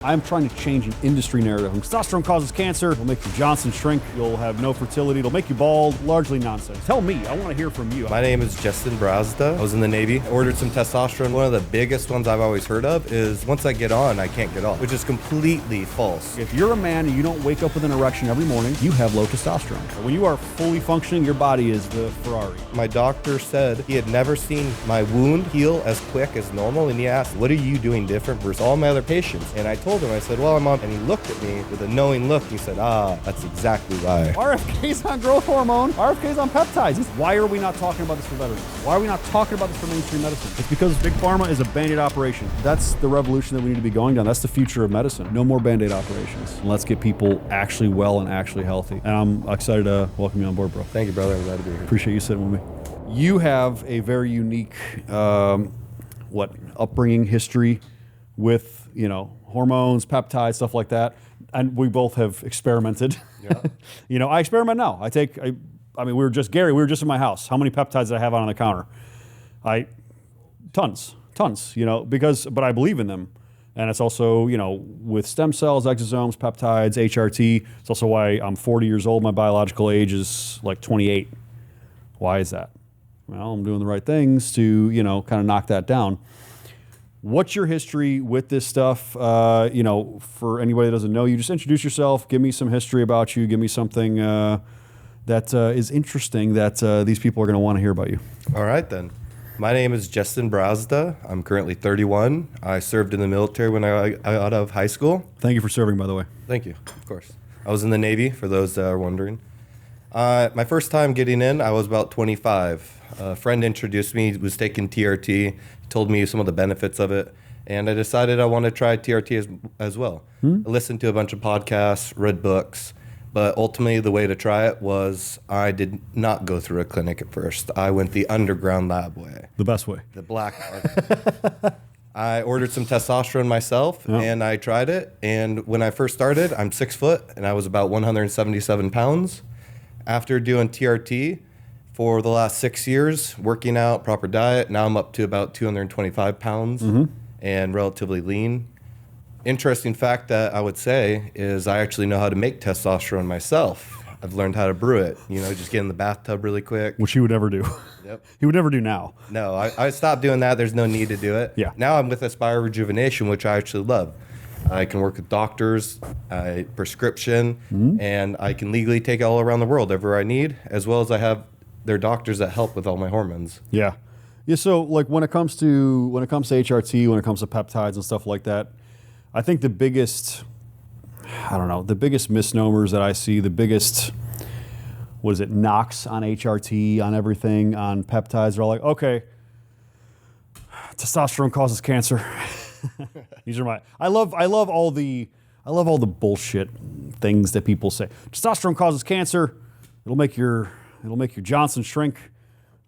I'm trying to change an industry narrative. Testosterone causes cancer. It'll make your Johnson shrink. You'll have no fertility. It'll make you bald. Largely nonsense. Tell me. I want to hear from you. My name is Jestin Brazda. I was in the Navy. I ordered some testosterone. One of the biggest ones I've always heard of is once I get on, I can't get off, which is completely false. If you're a man and you don't wake up with an erection every morning, you have low testosterone. When you are fully functioning, your body is the Ferrari. My doctor said he had never seen my wound heal as quick as normal, and he asked, what are you doing different versus all my other patients? And I told him, I said, well, I'm on, and he looked at me with a knowing look. He said, that's exactly why. RFK's on growth hormone. RFK's on peptides. Why are we not talking about this for veterans? Why are we not talking about this for mainstream medicine? It's because Big Pharma is a Band-Aid operation. That's the revolution that we need to be going down. That's the future of medicine. No more Band-Aid operations. And let's get people actually well and actually healthy. And I'm excited to welcome you on board, bro. Thank you, brother. I'm glad to be here. Appreciate you sitting with me. You have a very unique, upbringing history with, hormones, peptides, stuff like that. And we both have experimented. Yeah. I experiment now. We were just in my house. How many peptides did I have on the counter? Tons, but I believe in them. And it's also, with stem cells, exosomes, peptides, HRT. It's also why I'm 40 years old. My biological age is like 28. Why is that? Well, I'm doing the right things to, kind of knock that down. What's your history with this stuff? For anybody that doesn't know you, just introduce yourself. Give me some history about you. Give me something that is interesting that these people are going to want to hear about you. All right, then. My name is Jestin Brazda. I'm currently 31. I served in the military when I got out of high school. Thank you for serving, by the way. Thank you, of course. I was in the Navy, for those that are wondering. My first time getting in, I was about 25. A friend introduced me, was taking TRT, told me some of the benefits of it, and I decided I want to try TRT as well. I listened to a bunch of podcasts, read books, but ultimately the way to try it was I did not go through a clinic at first. I went the underground lab way. The best way. The black art. I ordered some testosterone myself, and I tried it, and when I first started, I'm 6 foot, and I was about 177 pounds. After doing TRT for the last 6 years, working out, proper diet, now I'm up to about 225 pounds and relatively lean. Interesting fact that I would say is I actually know how to make testosterone myself. I've learned how to brew it, just get in the bathtub really quick. Which he would never do. Yep. He would never do now. No, I stopped doing that. There's no need to do it. Yeah. Now I'm with Rejuvenation, which I actually love. I can work with doctors, prescription, and I can legally take it all around the world ever I need, as well as I have their doctors that help with all my hormones. Yeah. So like when it comes to HRT, when it comes to peptides and stuff like that, I think the biggest misnomers that I see, the biggest, knocks on HRT, on everything, on peptides, are all like, okay, testosterone causes cancer. These are I love all the bullshit things that people say. Testosterone causes cancer. It'll make your Johnson shrink.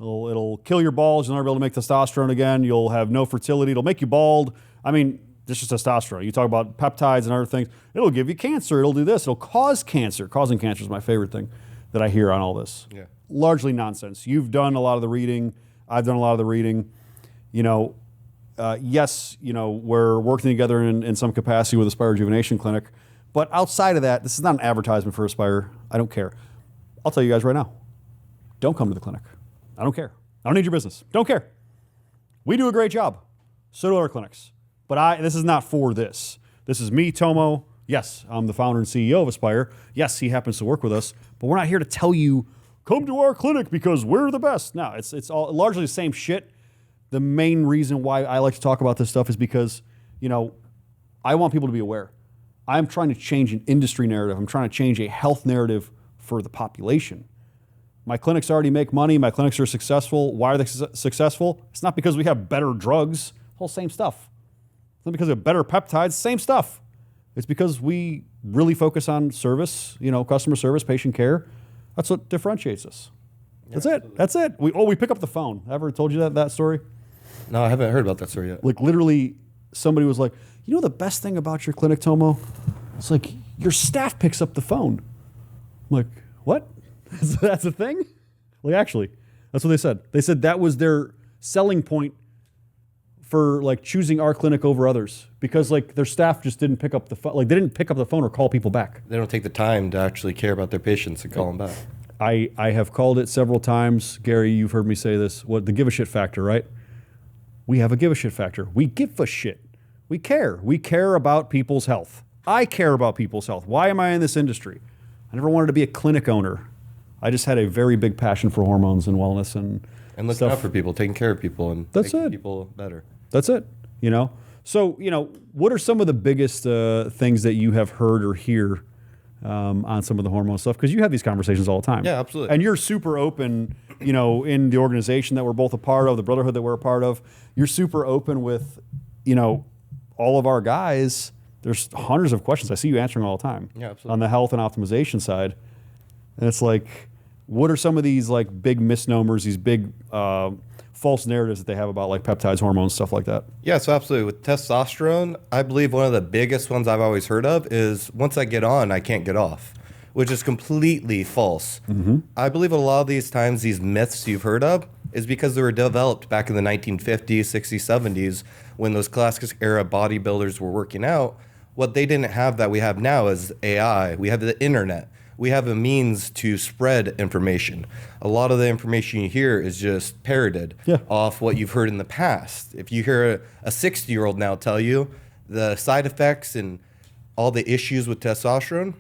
It'll kill your balls. You'll never be able to make testosterone again. You'll have no fertility. It'll make you bald. This is testosterone. You talk about peptides and other things. It'll give you cancer. It'll do this. It'll cause cancer. Causing cancer is my favorite thing that I hear on all this. Yeah. Largely nonsense. You've done a lot of the reading. I've done a lot of the reading. Yes, we're working together in some capacity with Aspire Rejuvenation Clinic. But outside of that, this is not an advertisement for Aspire. I don't care. I'll tell you guys right now. Don't come to the clinic. I don't care. I don't need your business. Don't care. We do a great job. So do other clinics. But this is not for this. This is me, Tomo. Yes, I'm the founder and CEO of Aspire. Yes, he happens to work with us. But we're not here to tell you, come to our clinic because we're the best. No, it's all largely the same shit. The main reason why I like to talk about this stuff is because, I want people to be aware. I'm trying to change an industry narrative. I'm trying to change a health narrative for the population. My clinics already make money. My clinics are successful. Why are they successful? It's not because we have better drugs. Whole same stuff. It's not because we have better peptides. Same stuff. It's because we really focus on service, customer service, patient care. That's what differentiates us. Yeah, That's it. We pick up the phone. Ever told you that story? No, I haven't heard about that story yet. Like literally somebody was like, the best thing about your clinic, Tomo? It's like your staff picks up the phone. I'm like, what? That's a thing? Like actually, that's what they said. They said that was their selling point for like choosing our clinic over others because like their staff just didn't pick up the phone. Like they didn't pick up the phone or call people back. They don't take the time to actually care about their patients and call them back. I have called it several times. Gary, you've heard me say this. What the give a shit factor, right? We have a give a shit factor. We give a shit. We care. We care about people's health. I care about people's health. Why am I in this industry? I never wanted to be a clinic owner. I just had a very big passion for hormones and wellness and looking stuff. out for people, taking care of people, and making people better. That's it. You know. So what are some of the biggest things that you have heard or hear on some of the hormone stuff? Because you have these conversations all the time. Yeah, absolutely. And you're super open. In the organization that we're both a part of, the brotherhood that we're a part of, you're super open with, all of our guys. There's hundreds of questions I see you answering all the time. Yeah, absolutely. On the health and optimization side, and it's like, what are some of these like big misnomers, these big false narratives that they have about like peptides, hormones, stuff like that? Yeah, so absolutely. With testosterone, I believe one of the biggest ones I've always heard of is once I get on, I can't get off, which is completely false. Mm-hmm. I believe a lot of these times, these myths you've heard of is because they were developed back in the 1950s, 60s, 70s when those classic era bodybuilders were working out. What they didn't have that we have now is AI. We have the internet. We have a means to spread information. A lot of the information you hear is just parroted off what you've heard in the past. If you hear a 60-year-old now tell you the side effects and all the issues with testosterone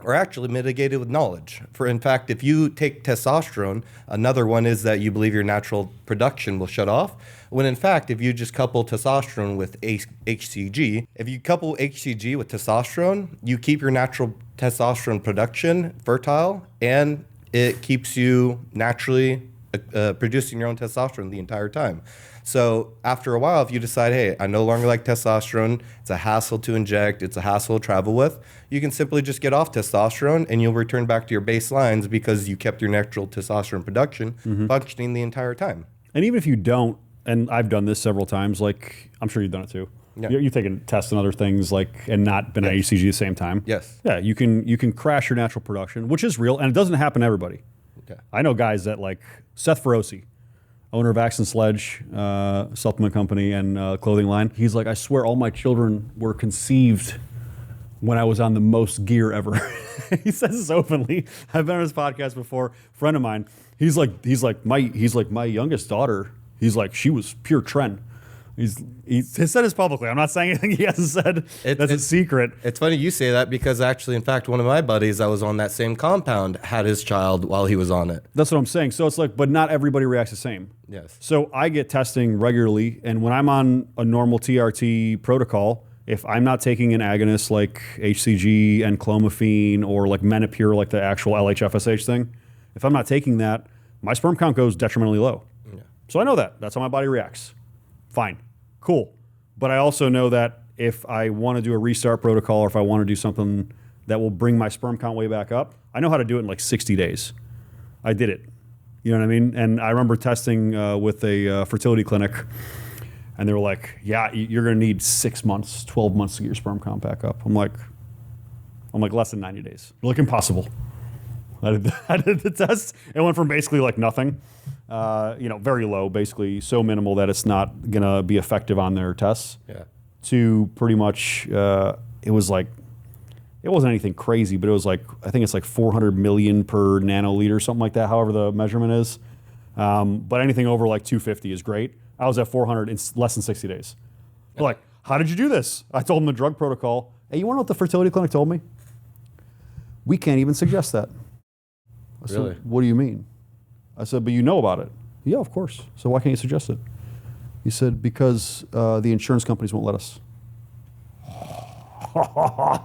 are actually mitigated with knowledge. In fact, if you take testosterone, another one is that you believe your natural production will shut off, when in fact, if you just couple testosterone with HCG, if you couple HCG with testosterone, you keep your natural testosterone production fertile, and it keeps you naturally producing your own testosterone the entire time. So after a while, if you decide, hey, I no longer like testosterone, it's a hassle to inject, it's a hassle to travel with, you can simply just get off testosterone and you'll return back to your baselines because you kept your natural testosterone production functioning the entire time. And even if you don't, and I've done this several times, like I'm sure you've done it too. Yeah. You've taken tests and other things and not been on HCG at the same time. Yes. Yeah, you can crash your natural production, which is real, and it doesn't happen to everybody. Okay. I know guys that like Seth Feroci, owner of Axe and Sledge supplement company and clothing line. He's like, I swear all my children were conceived when I was on the most gear ever. He says this openly. I've been on his podcast before. Friend of mine. He's like my youngest daughter. He's like, she was pure trend. He said this publicly. I'm not saying anything he hasn't said. That's a secret. It's funny you say that because actually, in fact, one of my buddies that was on that same compound had his child while he was on it. That's what I'm saying. So it's like, but not everybody reacts the same. Yes. So I get testing regularly, and when I'm on a normal TRT protocol, if I'm not taking an agonist like HCG and clomiphene or like Menopur, like the actual LHFSH thing, if I'm not taking that, my sperm count goes detrimentally low. Yeah. So I know that. That's how my body reacts. Fine. Cool. But I also know that if I want to do a restart protocol or if I want to do something that will bring my sperm count way back up, I know how to do it in like 60 days. I did it. You know what I mean? And I remember testing with a fertility clinic, and they were like, yeah, you're going to need 6 months, 12 months to get your sperm count back up. I'm like less than 90 days. They're like, impossible. I did the test. It went from basically like nothing, very low, basically so minimal that it's not going to be effective on their tests, to pretty much, it wasn't anything crazy, but it was like, I think it's like 400 million per nanoliter, something like that, however the measurement is. But anything over like 250 is great. I was at 400 in less than 60 days. They're like, how did you do this? I told them the drug protocol. Hey, you want to know what the fertility clinic told me? We can't even suggest that. I said, really? What do you mean? I said, but you know about it. Yeah, of course. So why can't you suggest it? He said, because the insurance companies won't let us.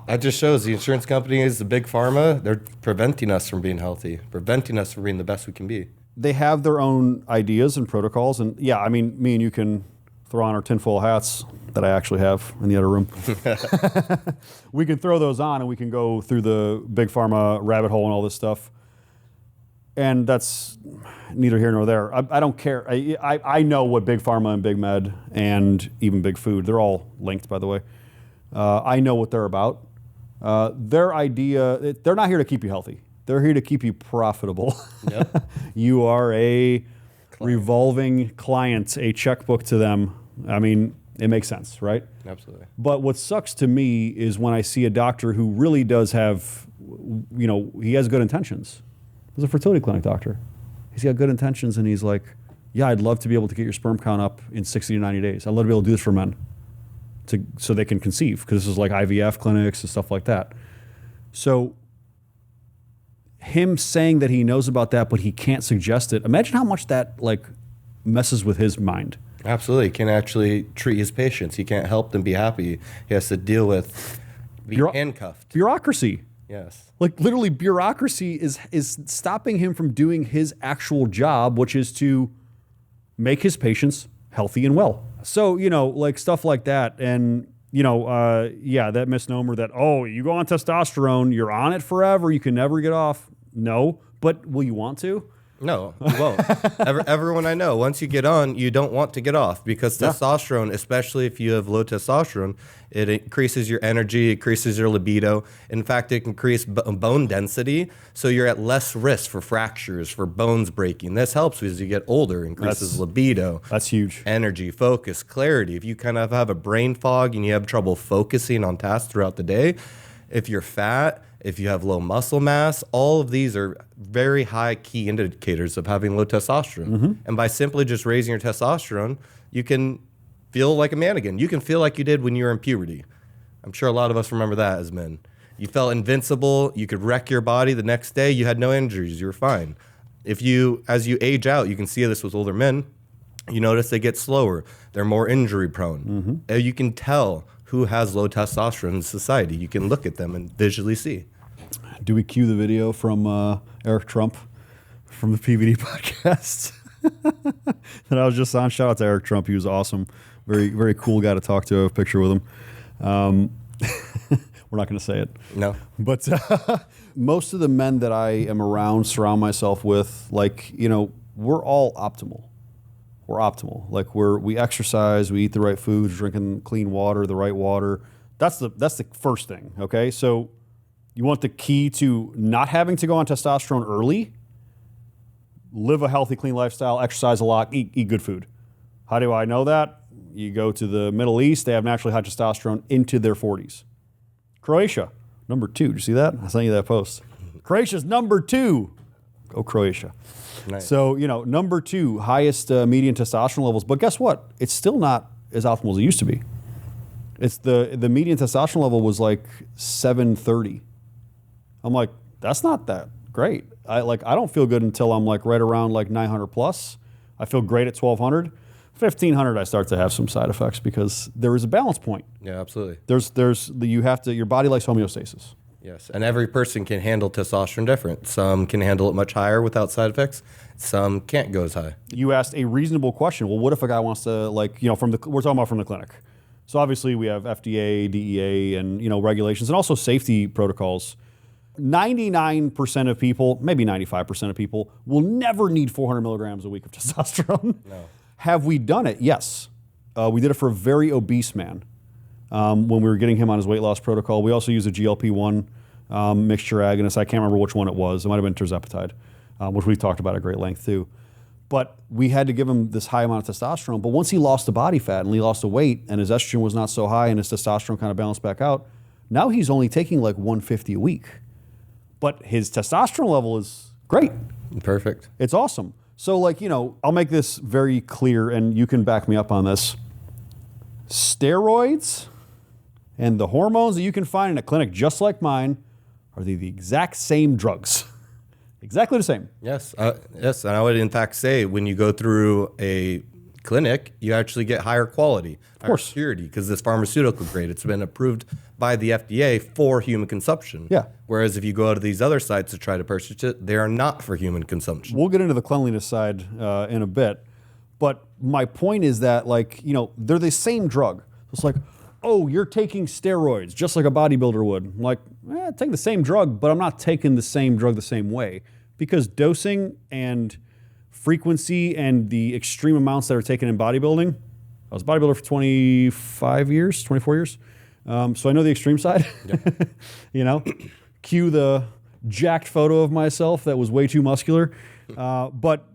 That just shows the insurance companies, the big pharma, they're preventing us from being healthy, preventing us from being the best we can be. They have their own ideas and protocols. And yeah, I mean, me and you can throw on our tinfoil hats that I actually have in the other room. We can throw those on and we can go through the big pharma rabbit hole and all this stuff. And that's neither here nor there. I don't care. I know what big pharma and big med and even big food, they're all linked, by the way. I know what they're about. Their idea, they're not here to keep you healthy. They're here to keep you profitable. Yep. You are a revolving client, a checkbook to them I mean, it makes sense, right? Absolutely. But what sucks to me is when I see a doctor who really does have, he has good intentions. There's a fertility clinic doctor. He's got good intentions, and he's like, yeah, I'd love to be able to get your sperm count up in 60 to 90 days. I'd love to be able to do this for men so they can conceive, because this is like IVF clinics and stuff like that. So him saying that he knows about that, but he can't suggest it, imagine how much that like messes with his mind. Absolutely. He can actually treat his patients. He can't help them be happy. He has to deal with being handcuffed. Bureaucracy. Yes. Like literally bureaucracy is stopping him from doing his actual job, which is to make his patients healthy and well. So, like stuff like that. And, that misnomer that, oh, you go on testosterone, you're on it forever, you can never get off. No, but will you want to? No, you won't. Everyone I know, once you get on, you don't want to get off, because testosterone, especially if you have low testosterone, it increases your energy, increases your libido. In fact, it can increase bone density, so you're at less risk for fractures, for bones breaking. This helps as you get older, increases libido. That's huge. Energy, focus, clarity. If you kind of have a brain fog and you have trouble focusing on tasks throughout the day, if you're fat, if you have low muscle mass, all of these are very high key indicators of having low testosterone. Mm-hmm. And by simply just raising your testosterone, you can feel like a man again. You can feel like you did when you were in puberty. I'm sure a lot of us remember that as men. You felt invincible. You could wreck your body the next day. You had no injuries. You were fine. As you age out, you can see this with older men. You notice they get slower. They're more injury prone. Mm-hmm. You can tell who has low testosterone in society. You can look at them and visually see. Do we cue the video from Eric Trump from the PVD podcast that I was just on? Shout out to Eric Trump. He was awesome. Very, very cool guy to talk to. I have a picture with him. We're not going to say it. No. But most of the men that I am around, surround myself with, we're all optimal. We're optimal. Like we exercise, we eat the right foods, drinking clean water, the right water. That's the first thing. Okay, so you want the key to not having to go on testosterone early. Live a healthy, clean lifestyle. Exercise a lot. Eat good food. How do I know that? You go to the Middle East. They have naturally high testosterone into their 40s. Croatia, number 2. Did you see that? I sent you that post. Croatia's number 2. Go Croatia. Nice. So, number 2, highest median testosterone levels. But guess what? It's still not as optimal as it used to be. It's the median testosterone level was like 730. I'm like, that's not that great. I don't feel good until I'm like right around like 900 plus. I feel great at 1200. 1500, I start to have some side effects because there is a balance point. Yeah, absolutely. Your body likes homeostasis. Yes, and every person can handle testosterone different. Some can handle it much higher without side effects. Some can't go as high. You asked a reasonable question. Well, what if a guy wants to we're talking about from the clinic. So obviously we have FDA, DEA, and regulations, and also safety protocols. 99% of people, maybe 95% of people, will never need 400 milligrams a week of testosterone. No. Have we done it? Yes. We did it for a very obese man when we were getting him on his weight loss protocol. We also used a GLP-1 mixture agonist. I can't remember which one it was. It might have been tirzepatide, which we've talked about at great length too. But we had to give him this high amount of testosterone. But once he lost the body fat and he lost the weight and his estrogen was not so high and his testosterone kind of balanced back out, now he's only taking like 150 a week. But his testosterone level is great. Perfect. It's awesome. So I'll make this very clear and you can back me up on this. Steroids and the hormones that you can find in a clinic just like mine are the exact same drugs. Exactly the same. Yes. Yes. And I would in fact say when you go through a clinic, you actually get higher quality, higher purity, because it's pharmaceutical grade. It's been approved by the FDA for human consumption. Yeah. Whereas if you go to these other sites to try to purchase it, they are not for human consumption. We'll get into the cleanliness side in a bit. But my point is that they're the same drug. It's like, oh, you're taking steroids just like a bodybuilder would. I'm like, take the same drug, but I'm not taking the same drug the same way. Because dosing and frequency and the extreme amounts that are taken in bodybuilding, I was a bodybuilder for 24 years. So I know the extreme side. Yep. Cue the jacked photo of myself that was way too muscular. But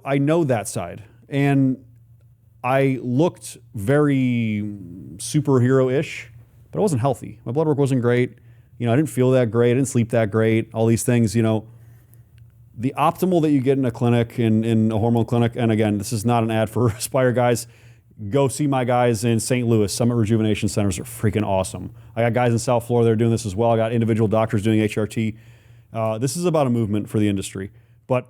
I know that side. And I looked very superhero-ish, but I wasn't healthy. My blood work wasn't great. I didn't feel that great. I didn't sleep that great. All these things, the optimal that you get in a clinic, in a hormone clinic, and again, this is not an ad for Aspire guys. Go see my guys in St. Louis. Summit Rejuvenation Centers are freaking awesome. I got guys in South Florida that are doing this as well. I got individual doctors doing HRT. This is about a movement for the industry. But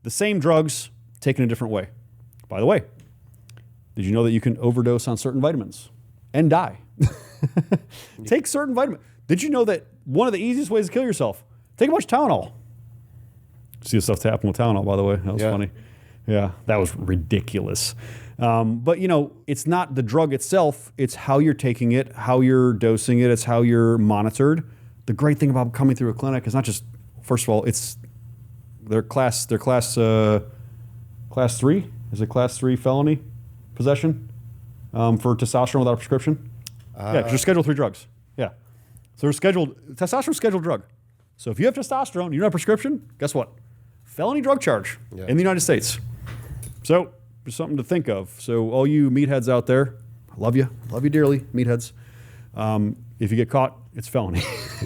the same drugs taken a different way. By the way, did you know that you can overdose on certain vitamins and die? Take certain vitamins. Did you know that one of the easiest ways to kill yourself, take a bunch of Tylenol. See the stuff to happen with Tylenol, by the way. That was funny. Yeah, that was ridiculous. But, it's not the drug itself. It's how you're taking it, how you're dosing it. It's how you're monitored. The great thing about coming through a clinic is not just, first of all, it's their class 3. Is it class 3 felony possession for testosterone without a prescription? Yeah, because you're scheduled 3 drugs. Yeah. So testosterone's a scheduled drug. So if you have testosterone, you don't have a prescription, guess what? Felony drug charge in the United States. So just something to think of. So all you meatheads out there, I love you dearly, meatheads. If you get caught, it's felony.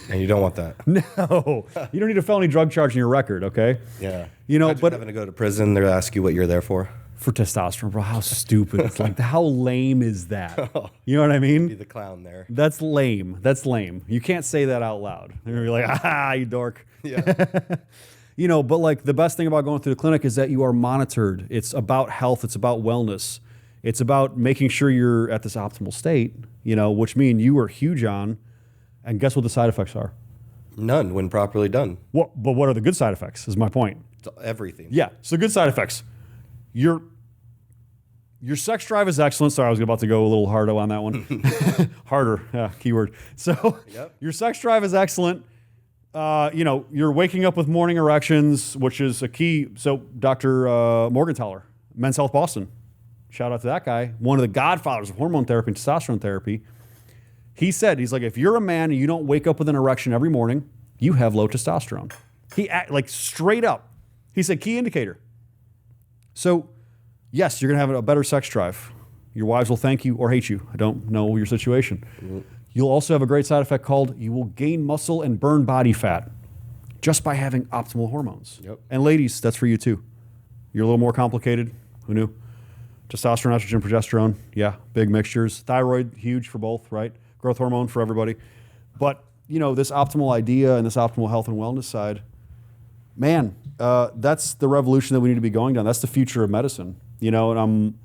And you don't want that. No, you don't need a felony drug charge in your record, okay? Yeah. But having to go to prison, they'll ask you what you're there for. For testosterone, bro. How stupid. It's like, how lame is that? You know what I mean? Be the clown there. That's lame. You can't say that out loud. They're going to be like, you dork. Yeah. But like the best thing about going through the clinic is that you are monitored. It's about health. It's about wellness. It's about making sure you're at this optimal state, which means you are huge on. And guess what the side effects are? None when properly done. But what are the good side effects is my point. It's everything. Yeah. So good side effects. Your sex drive is excellent. Sorry, I was about to go a little harder on that one. Harder, yeah, keyword. So your sex drive is excellent. You're waking up with morning erections, which is a key. So Dr. Morgenthaler, Men's Health Boston, shout out to that guy, one of the godfathers of hormone therapy and testosterone therapy. He's like, if you're a man and you don't wake up with an erection every morning, you have low testosterone. Straight up. He said, key indicator. So, yes, you're going to have a better sex drive. Your wives will thank you or hate you. I don't know your situation. Mm-hmm. You'll also have a great side effect called you will gain muscle and burn body fat just by having optimal hormones. Yep. And ladies, that's for you too. You're a little more complicated. Who knew? Testosterone, estrogen, progesterone. Yeah, big mixtures. Thyroid, huge for both, right? Growth hormone for everybody. But, this optimal idea and this optimal health and wellness side, man, that's the revolution that we need to be going down. That's the future of medicine, and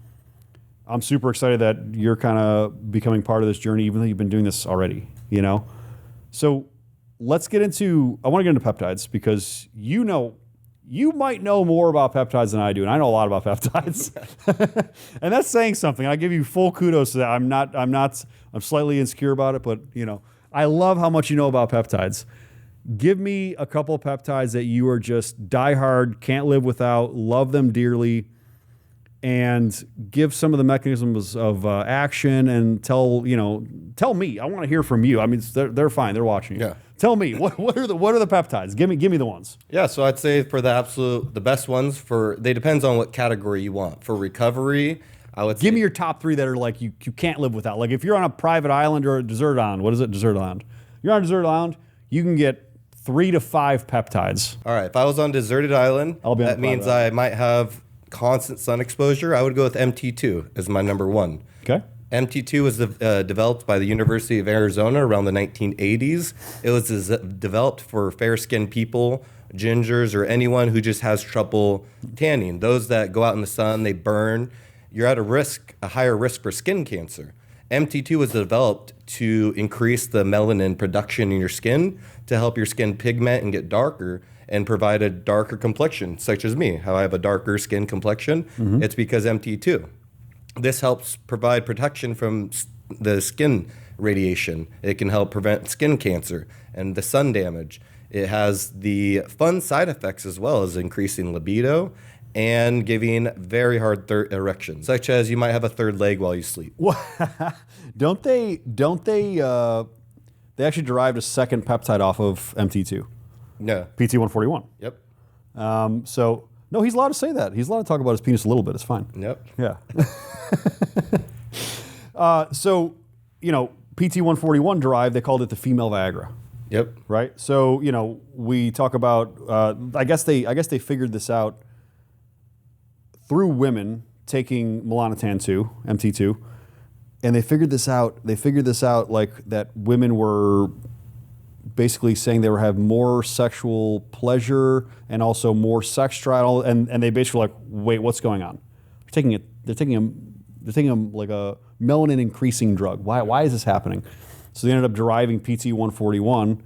I'm super excited that you're kind of becoming part of this journey, even though you've been doing this already, So let's get into, I want to get into peptides because you might know more about peptides than I do, and I know a lot about peptides. And that's saying something. I give you full kudos to that. I'm slightly insecure about it, but I love how much you know about peptides. Give me a couple of peptides that you are just diehard, can't live without, love them dearly, and give some of the mechanisms of action and tell me. I want to hear from you. I mean, they're fine. They're watching you. Yeah. Tell me what are the peptides? Give me the ones. Yeah, so I'd say for the best ones they depends on what category you want. For recovery, I would give me your top 3 that are like you can't live without. Like if you're on a private island or a desert island, what is it? Desert island. You're on a desert island, you can get 3 to 5 peptides. All right, if I was on a deserted island, that means I might have constant sun exposure. I would go with MT2 as my number 1. Okay. MT2 was developed by the University of Arizona around the 1980s. It was developed for fair-skinned people, gingers, or anyone who just has trouble tanning. Those that go out in the sun, they burn. You're at a higher risk for skin cancer. MT2 was developed to increase the melanin production in your skin to help your skin pigment and get darker and provide a darker complexion, such as me, how I have a darker skin complexion. Mm-hmm. It's because MT2. This helps provide protection from the skin radiation. It can help prevent skin cancer and the sun damage. It has the fun side effects as well as increasing libido and giving very hard erections, such as you might have a third leg while you sleep. Don't they actually derived a second peptide off of MT2? No. PT-141. Yep. So No, he's allowed to say that. He's allowed to talk about his penis a little bit. It's fine. Yep. Yeah. So, PT-141 derived, they called it the female Viagra, Yep. right? So, we talk about, I guess they figured this out through women taking Melanotan 2, MT2, and they figured this out like that women were basically saying they were having more sexual pleasure and also more sex drive, and they basically were like, wait, what's going on? They're taking them like a melanin increasing drug. Why is this happening? So they ended up deriving PT-141,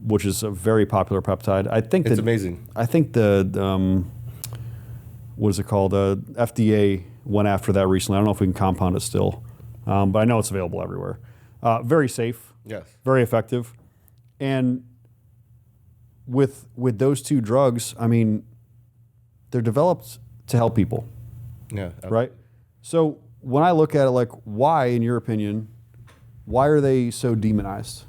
which is a very popular peptide. I think It's amazing. I think the what is it called? FDA went after that recently. I don't know if we can compound it still, but I know it's available everywhere. Very safe. Yes. Very effective. And with those two drugs, I mean, they're developed to help people, Yeah. right? So when I look at it, like, why, in your opinion, why are they so demonized?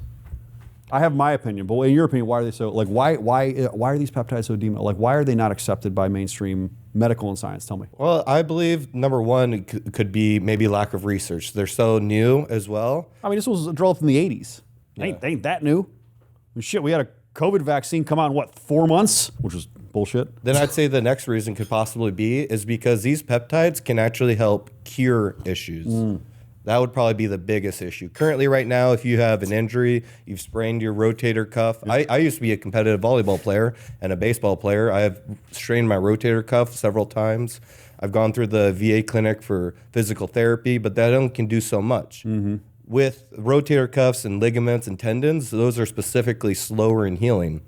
I have my opinion, but in your opinion, why are they so, like, why are these peptides so demonized? Like, why are they not accepted by mainstream medical and science? Tell me. Well, I believe number one it could be maybe lack of research. They're so new as well. I mean, this was developed in the 80s. Ain't that new? I mean, shit, we had a COVID vaccine come out in, 4 months? Which was bullshit. Then I'd say the next reason could possibly be is because these peptides can actually help cure issues. That would probably be the biggest issue. Currently, right now, if you have an injury, you've sprained your rotator cuff. I used to be a competitive volleyball player and a baseball player. I have strained my rotator cuff several times. I've gone through the VA clinic for physical therapy, but that only can do so much. With rotator cuffs and ligaments and tendons, those are specifically slower in healing.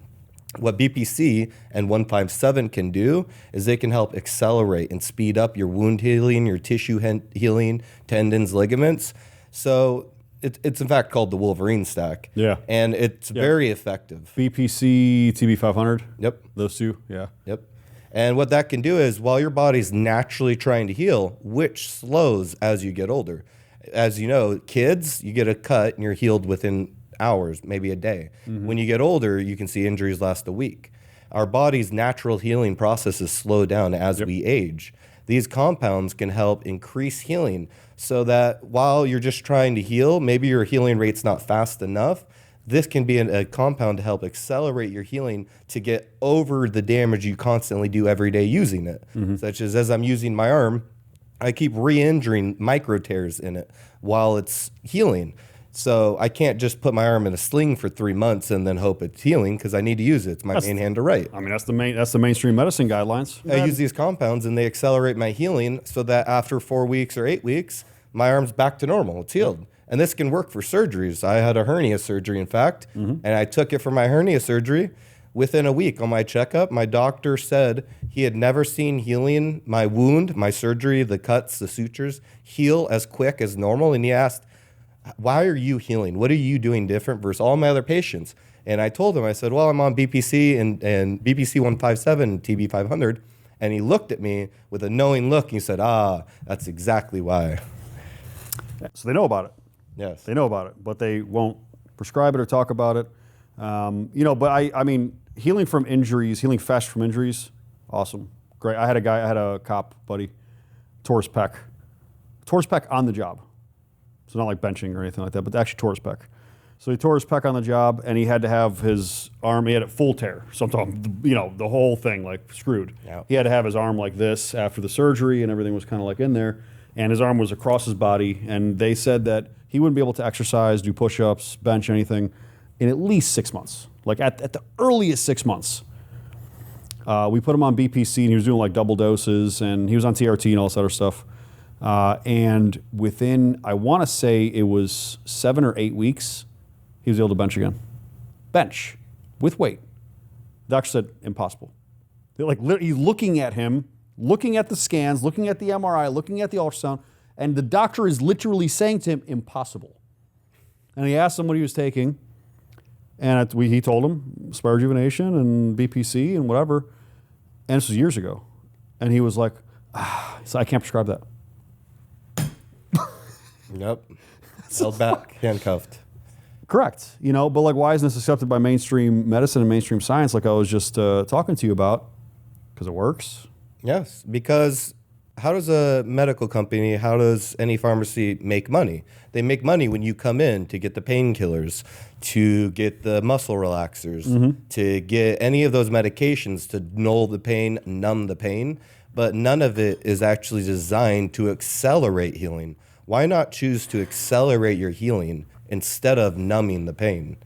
What BPC and 157 can do is they can help accelerate and speed up your wound healing, your tissue healing, tendons, ligaments. So it's in fact called the Wolverine stack. Yeah. And it's very effective. BPC, TB-500. Yep. Those two, yeah. Yep. And what that can do is while your body's naturally trying to heal, which slows as you get older. As you know, kids, you get a cut and you're healed within hours, maybe a day. When you get older, you can see injuries last a week. Our body's natural healing processes slow down as we age. These compounds can help increase healing so that while you're just trying to heal, maybe your healing rate's not fast enough. This can be a compound to help accelerate your healing to get over the damage you constantly do every day using it. Such as I'm using my arm, I keep re-injuring micro tears in it while it's healing. So I can't just put my arm in a sling for 3 months and then hope it's healing because I need to use it. It's my main hand to write. I mean, that's the mainstream medicine guidelines. I use these compounds and they accelerate my healing so that after 4 weeks or 8 weeks, my arm's back to normal. It's healed. And this can work for surgeries. I had a hernia surgery, in fact, and I took it for my hernia surgery. Within a week on my checkup, my doctor said he had never seen healing, my wound, my surgery, the cuts, the sutures, heal as quick as normal. And he asked, why are you healing? What are you doing different versus all my other patients? And I told him, I said, well, I'm on BPC and BPC-157 and TB-500. And he looked at me with a knowing look. And he said, that's exactly why. So they know about it. Yes. They know about it, but they won't prescribe it or talk about it. But I mean, healing from injuries, healing fast from injuries, awesome. Great. I had a cop buddy, tore his pec on the job. So not like benching or anything like that, but actually tore his pec. So he tore his pec on the job, and he had to have his arm, he had it full tear. So I'm talking, the whole thing, like, screwed. Yeah. He had to have his arm like this after the surgery, and everything was kind of like in there. And his arm was across his body, and they said that he wouldn't be able to exercise, do push-ups, bench, anything in at least 6 months. Like at the earliest 6 months. We put him on BPC, and he was doing like double doses, and he was on TRT and all this other stuff. And within, I want to say it was 7 or 8 weeks, he was able to bench again. Bench with weight. The doctor said, impossible. They're like, he's looking at him, looking at the scans, looking at the MRI, looking at the ultrasound, and the doctor is literally saying to him, impossible. And he asked him what he was taking, and he told him Rejuvenation and BPC and whatever. And this was years ago. And he was like, so I can't prescribe that. Yep. Held back, handcuffed. Correct. But like, why isn't this accepted by mainstream medicine and mainstream science like I was just talking to you about? Because it works? Yes, because how does a medical company, how does any pharmacy make money? They make money when you come in to get the painkillers, to get the muscle relaxers, to get any of those medications to null the pain, numb the pain, but none of it is actually designed to accelerate healing. Why not choose to accelerate your healing instead of numbing the pain?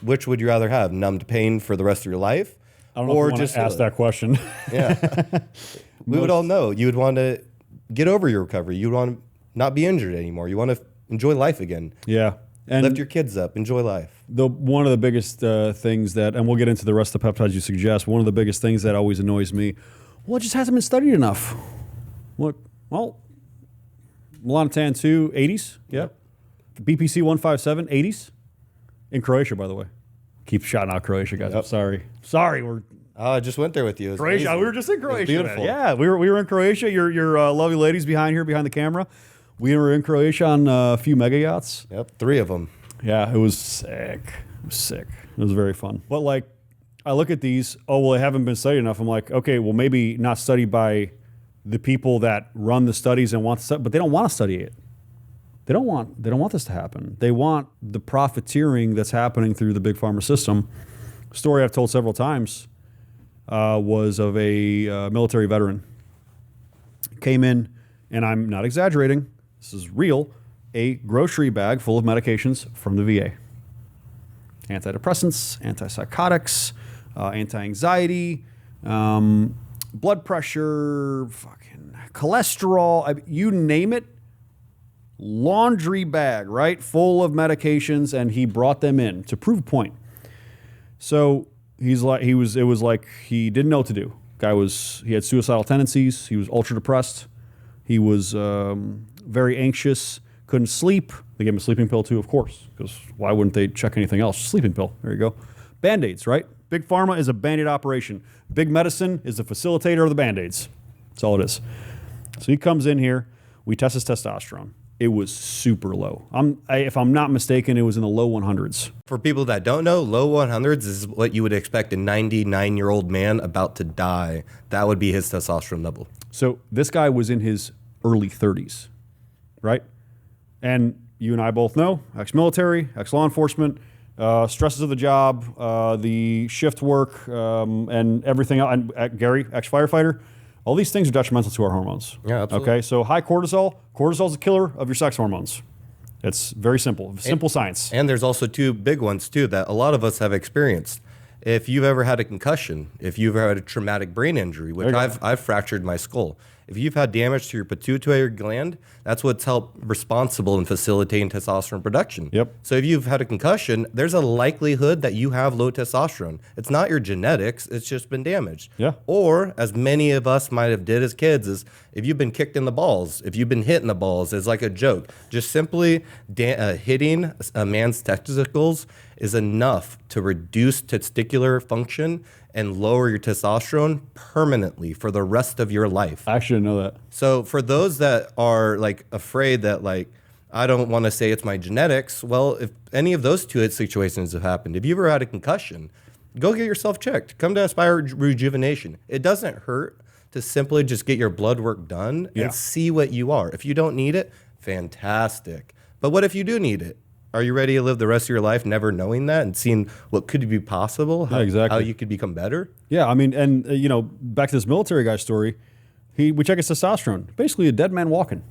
Which would you rather have, numbed pain for the rest of your life? I don't know if you want to ask that question. Yeah. We would all know. You would want to get over your recovery. You would want to not be injured anymore. You want to enjoy life again. Yeah. And lift your kids up. Enjoy life. One of the biggest things that, and we'll get into the rest of the peptides you suggest, one of the biggest things that always annoys me, well, it just hasn't been studied enough. Look, well, melanotan 2, 80s. Yep. BPC-157, 80s. In Croatia, by the way. Keep shouting out Croatia, guys. I'm sorry. Sorry, we're... I just went there with you. Croatia. Amazing. We were just in Croatia. Beautiful. Yeah, we were in Croatia. Your lovely ladies behind the camera. We were in Croatia on a few mega yachts. Yep, 3 of them. Yeah, it was sick. It was very fun. But like, I look at these. Oh well, they haven't been studied enough. I'm like, okay, well maybe not studied by the people that run the studies and want to study, but they don't want to study it. They don't want this to happen. They want the profiteering that's happening through the big pharma system. Story I've told several times was of a military veteran. Came in, and I'm not exaggerating, this is real, a grocery bag full of medications from the VA. Antidepressants, antipsychotics, anti-anxiety, blood pressure, fucking cholesterol, you name it. Laundry bag, right? Full of medications, and he brought them in to prove a point. So it was like he didn't know what to do. He had suicidal tendencies. He was ultra depressed. He was very anxious, couldn't sleep. They gave him a sleeping pill too, of course, because why wouldn't they check anything else? Sleeping pill, there you go. Band-Aids, right? Big pharma is a Band-Aid operation. Big medicine is the facilitator of the Band-Aids. That's all it is. So he comes in here, we test his testosterone. It was super low. If I'm not mistaken, it was in the low 100s. For people that don't know, low 100s is what you would expect a 99-year-old man about to die. That would be his testosterone level. So this guy was in his early 30s, right? And you and I both know, ex-military, ex-law enforcement, stresses of the job, the shift work, and everything else. And Gary, ex-firefighter. All these things are detrimental to our hormones. Yeah, absolutely. Okay, so high cortisol. Cortisol is a killer of your sex hormones. It's very simple. Simple science. And there's also 2 big ones, too, that a lot of us have experienced. If you've ever had a concussion, if you've ever had a traumatic brain injury, which I've fractured my skull. If you've had damage to your pituitary gland, that's what's responsible in facilitating testosterone production. Yep. So if you've had a concussion, there's a likelihood that you have low testosterone. It's not your genetics, it's just been damaged. Yeah. Or, as many of us might have did as kids, is if you've been kicked in the balls, if you've been hit in the balls, it's like a joke. Just simply hitting a man's testicles is enough to reduce testicular function and lower your testosterone permanently for the rest of your life. I actually didn't know that. So for those that are like afraid that like, I don't want to say it's my genetics, well, if any of those 2 situations have happened, if you've ever had a concussion, go get yourself checked. Come to Aspire Rejuvenation. It doesn't hurt to simply just get your blood work done and see what you are. If you don't need it, fantastic. But what if you do need it? Are you ready to live the rest of your life never knowing that and seeing what could be possible, how you could become better? Yeah, I mean, and back to this military guy story, we check his testosterone. Basically a dead man walking.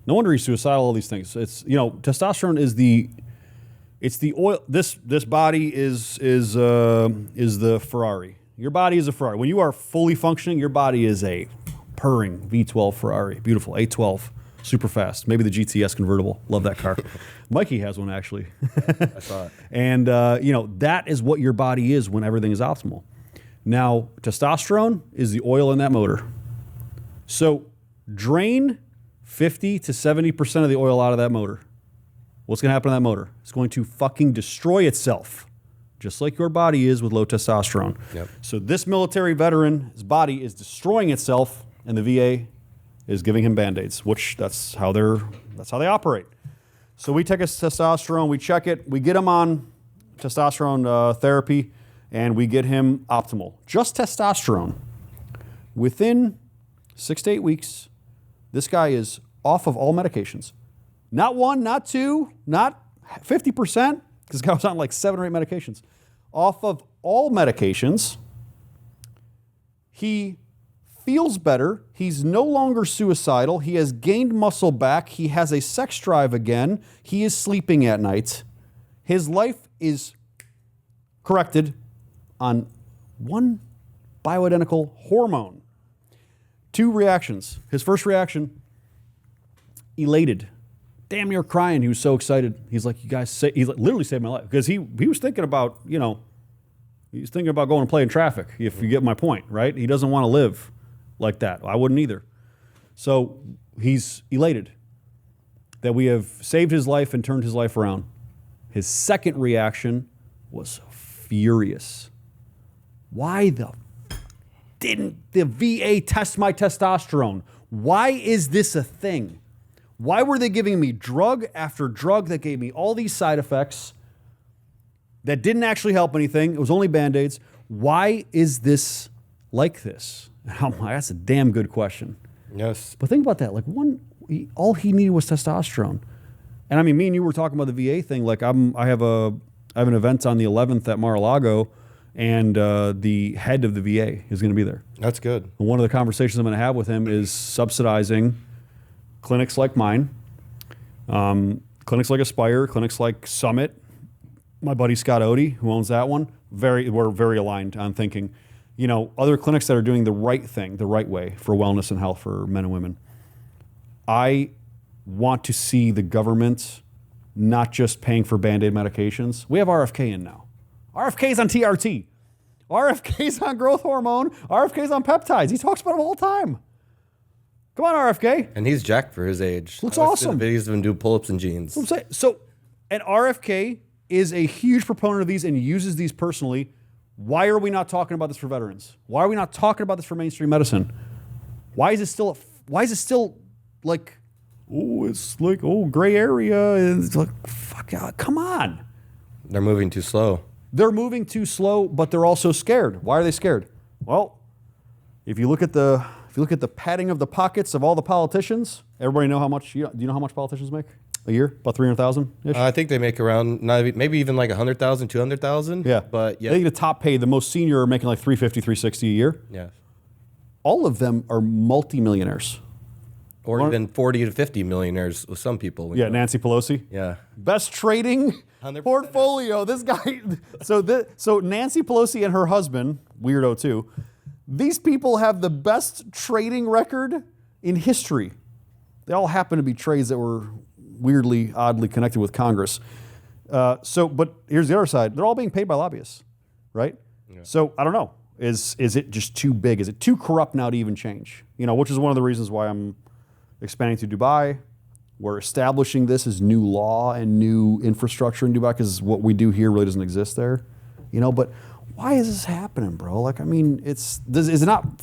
No wonder he's suicidal, all these things. It's, testosterone is the oil. This body is the Ferrari. Your body is a Ferrari. When you are fully functioning, your body is a purring V12 Ferrari. Beautiful, 812. Super fast. Maybe the GTS convertible. Love that car. Mikey has one, actually. I saw it. And, that is what your body is when everything is optimal. Now, testosterone is the oil in that motor. So drain 50 to 70% of the oil out of that motor. What's going to happen to that motor? It's going to fucking destroy itself, just like your body is with low testosterone. Yep. So this military veteran's body is destroying itself, and the VA is giving him Band-Aids, which that's how they operate. So we take his testosterone, we check it, we get him on testosterone therapy, and we get him optimal. Just testosterone. within 6 to 8 weeks, this guy is off of all medications. Not one, not two, not 50%. This guy was on like 7 or 8 medications. Off of all medications, he feels better. He's no longer suicidal. He has gained muscle back. He has a sex drive again. He is sleeping at night. His life is corrected on one bioidentical hormone. 2 reactions. His first reaction, elated. Damn near crying. He was so excited. He's like, you guys, he's like, literally saved my life. Because he was thinking about, he's thinking about going and play in traffic, if you get my point, right? He doesn't want to live like that. I wouldn't either. So he's elated that we have saved his life and turned his life around. His second reaction was furious. Why didn't the VA test my testosterone? Why is this a thing? Why were they giving me drug after drug that gave me all these side effects that didn't actually help anything? It was only Band-Aids. Why is this like this? That's a damn good question. Yes. But think about that. Like all he needed was testosterone. And I mean, me and you were talking about the VA thing. Like I have an event on the 11th at Mar-a-Lago, and the head of the VA is going to be there. That's good. And one of the conversations I'm going to have with him is subsidizing clinics like mine, clinics like Aspire, clinics like Summit. My buddy Scott Odie, who owns that one, we're very aligned on thinking, other clinics that are doing the right thing, the right way for wellness and health for men and women. I want to see the government not just paying for Band-Aid medications. We have RFK in now. RFK's on TRT. RFK's on growth hormone. RFK's on peptides. He talks about them all the time. Come on, RFK. And he's jacked for his age. Looks awesome. Videos of him do pull-ups and jeans. That's what I'm saying. So, and RFK is a huge proponent of these and uses these personally. Why are we not talking about this for veterans? Why are we not talking about this for mainstream medicine? Why is it still like, gray area? It's like, fuck, come on. They're moving too slow. They're moving too slow, but they're also scared. Why are they scared? Well, if you look at the padding of the pockets of all the politicians, everybody know how much. Do you know how much politicians make a year? About 300,000 ish. I think they make around maybe even like 100,000, 200,000. Yeah, but yeah, I think the top paid, the most senior, are making like 350, 360 a year. Yeah, all of them are multimillionaires, or even 40 to 50 millionaires with some people. Yeah, Nancy Pelosi. Yeah, best trading 100%. portfolio. This guy. So Nancy Pelosi and her husband, weirdo too. These people have the best trading record in history. They all happen to be trades that were weirdly, oddly connected with Congress. But here's the other side. They're all being paid by lobbyists, right? Yeah. So I don't know. Is it just too big? Is it too corrupt now to even change? Which is one of the reasons why I'm expanding to Dubai. We're establishing this as new law and new infrastructure in Dubai because what we do here really doesn't exist there. But why is this happening, bro? Like, I mean, is it not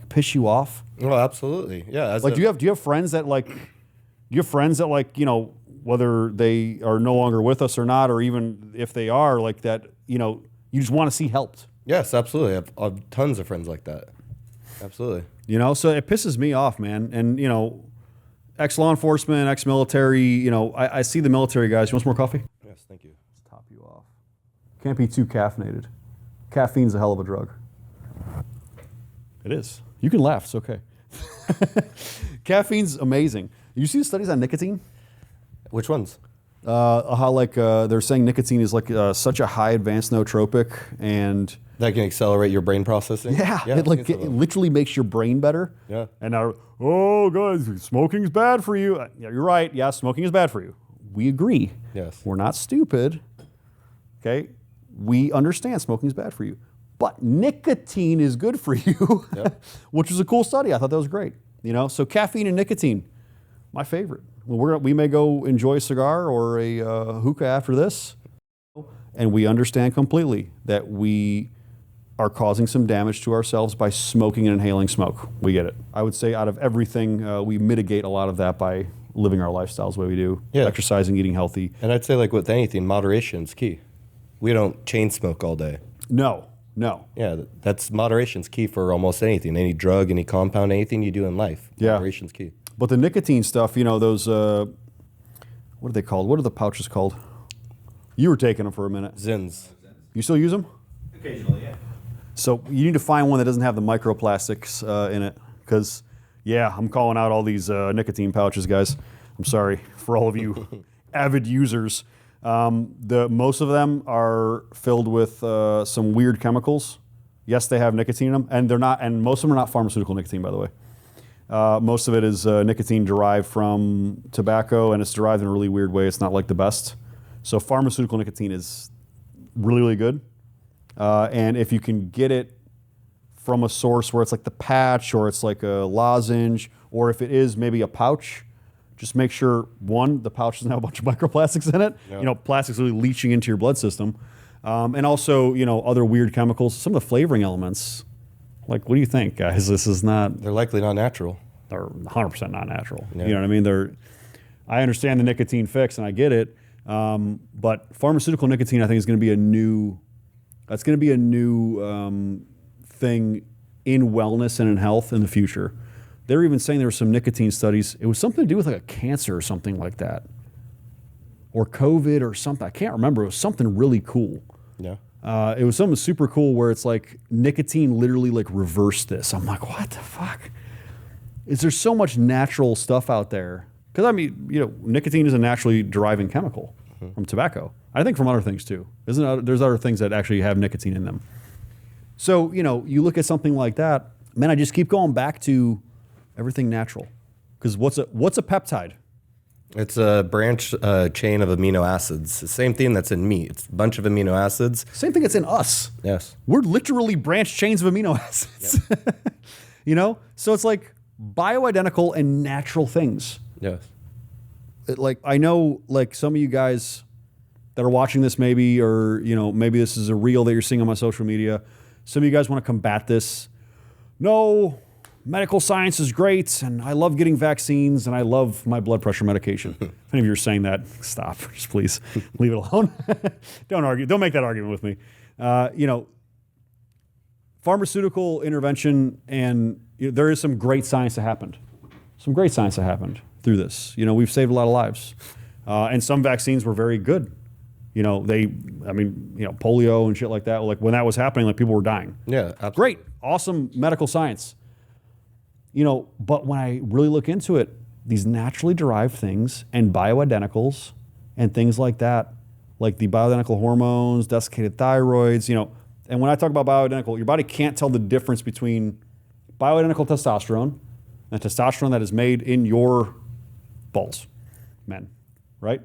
piss you off? Well, absolutely. Yeah. Do you have friends that whether they are no longer with us or not, or even if they are like that, you just want to see helped? Yes, absolutely. I have tons of friends like that. Absolutely. So it pisses me off, man. And, ex-law enforcement, ex-military, I see the military guys. You want some more coffee? Yes, thank you. Let's top you off. Can't be too caffeinated. Caffeine's a hell of a drug. It is. You can laugh. It's okay. Caffeine's amazing. You see the studies on nicotine? Which ones? How they're saying nicotine is such a high advanced nootropic and that can accelerate your brain processing. Yeah, it literally makes your brain better. Yeah. And now, guys, smoking's bad for you. Yeah, you're right. Yeah, smoking is bad for you. We agree. Yes. We're not stupid. Okay. We understand smoking is bad for you, but nicotine is good for you, yep. Which was a cool study. I thought that was great. So caffeine and nicotine, my favorite. We may go enjoy a cigar or a hookah after this, and we understand completely that we are causing some damage to ourselves by smoking and inhaling smoke. We get it. I would say out of everything, we mitigate a lot of that by living our lifestyles the way we do, exercising, eating healthy. And I'd say with anything, moderation is key. We don't chain smoke all day. No. No. Yeah, that's moderation's key for almost anything. Any drug, any compound, anything you do in life. Yeah. Moderation's key. But the nicotine stuff, those, what are they called? What are the pouches called? You were taking them for a minute. Zins. You still use them? Occasionally, yeah. So you need to find one that doesn't have the microplastics in it. Because, I'm calling out all these nicotine pouches, guys. I'm sorry for all of you avid users. Most of them are filled with some weird chemicals. Yes, they have nicotine in them, and they're not. And most of them are not pharmaceutical nicotine, by the way. Most of it is nicotine derived from tobacco, and it's derived in a really weird way. It's not like the best. So pharmaceutical nicotine is really, really good. And if you can get it from a source where it's like the patch or it's like a lozenge, or if it is maybe a pouch, just make sure, one, the pouch doesn't have a bunch of microplastics in it. Yep. Plastics really leaching into your blood system. And also, other weird chemicals, some of the flavoring elements. Like, what do you think, guys? This is not... They're likely not natural. They're 100% not natural. Yeah. You know what I mean? I understand the nicotine fix, and I get it. But pharmaceutical nicotine, I think, is going to be a new... That's going to be a new thing in wellness and in health in the future. They were even saying there were some nicotine studies. It was something to do with like a cancer or something like that. Or COVID or something. I can't remember. It was something really cool. Yeah. It was something super cool where it's like nicotine literally like reversed this. I'm like, what the fuck? Is there so much natural stuff out there? Because I mean, nicotine is a naturally deriving chemical from tobacco. I think from other things too. There's other things that actually have nicotine in them. So, you look at something like that, man, I just keep going back to everything natural. Because what's a peptide? It's a branch chain of amino acids. The same thing that's in meat. It's a bunch of amino acids. Same thing that's in us. Yes. We're literally branch chains of amino acids. Yep. So it's like bioidentical and natural things. Yes. I know some of you guys that are watching this maybe, or, maybe this is a reel that you're seeing on my social media. Some of you guys want to combat this. No, medical science is great, and I love getting vaccines, and I love my blood pressure medication. If any of you are saying that, stop. Just please leave it alone. Don't argue. Don't make that argument with me. Pharmaceutical intervention, and there is some great science that happened. Some great science that happened through this. We've saved a lot of lives. And some vaccines were very good. Polio and shit like that. Like when that was happening, like people were dying. Yeah, absolutely. Great, awesome medical science. But when I really look into it, these naturally derived things and bioidenticals and things like that, like the bioidentical hormones, desiccated thyroids, and when I talk about bioidentical, your body can't tell the difference between bioidentical testosterone and testosterone that is made in your balls, men, right?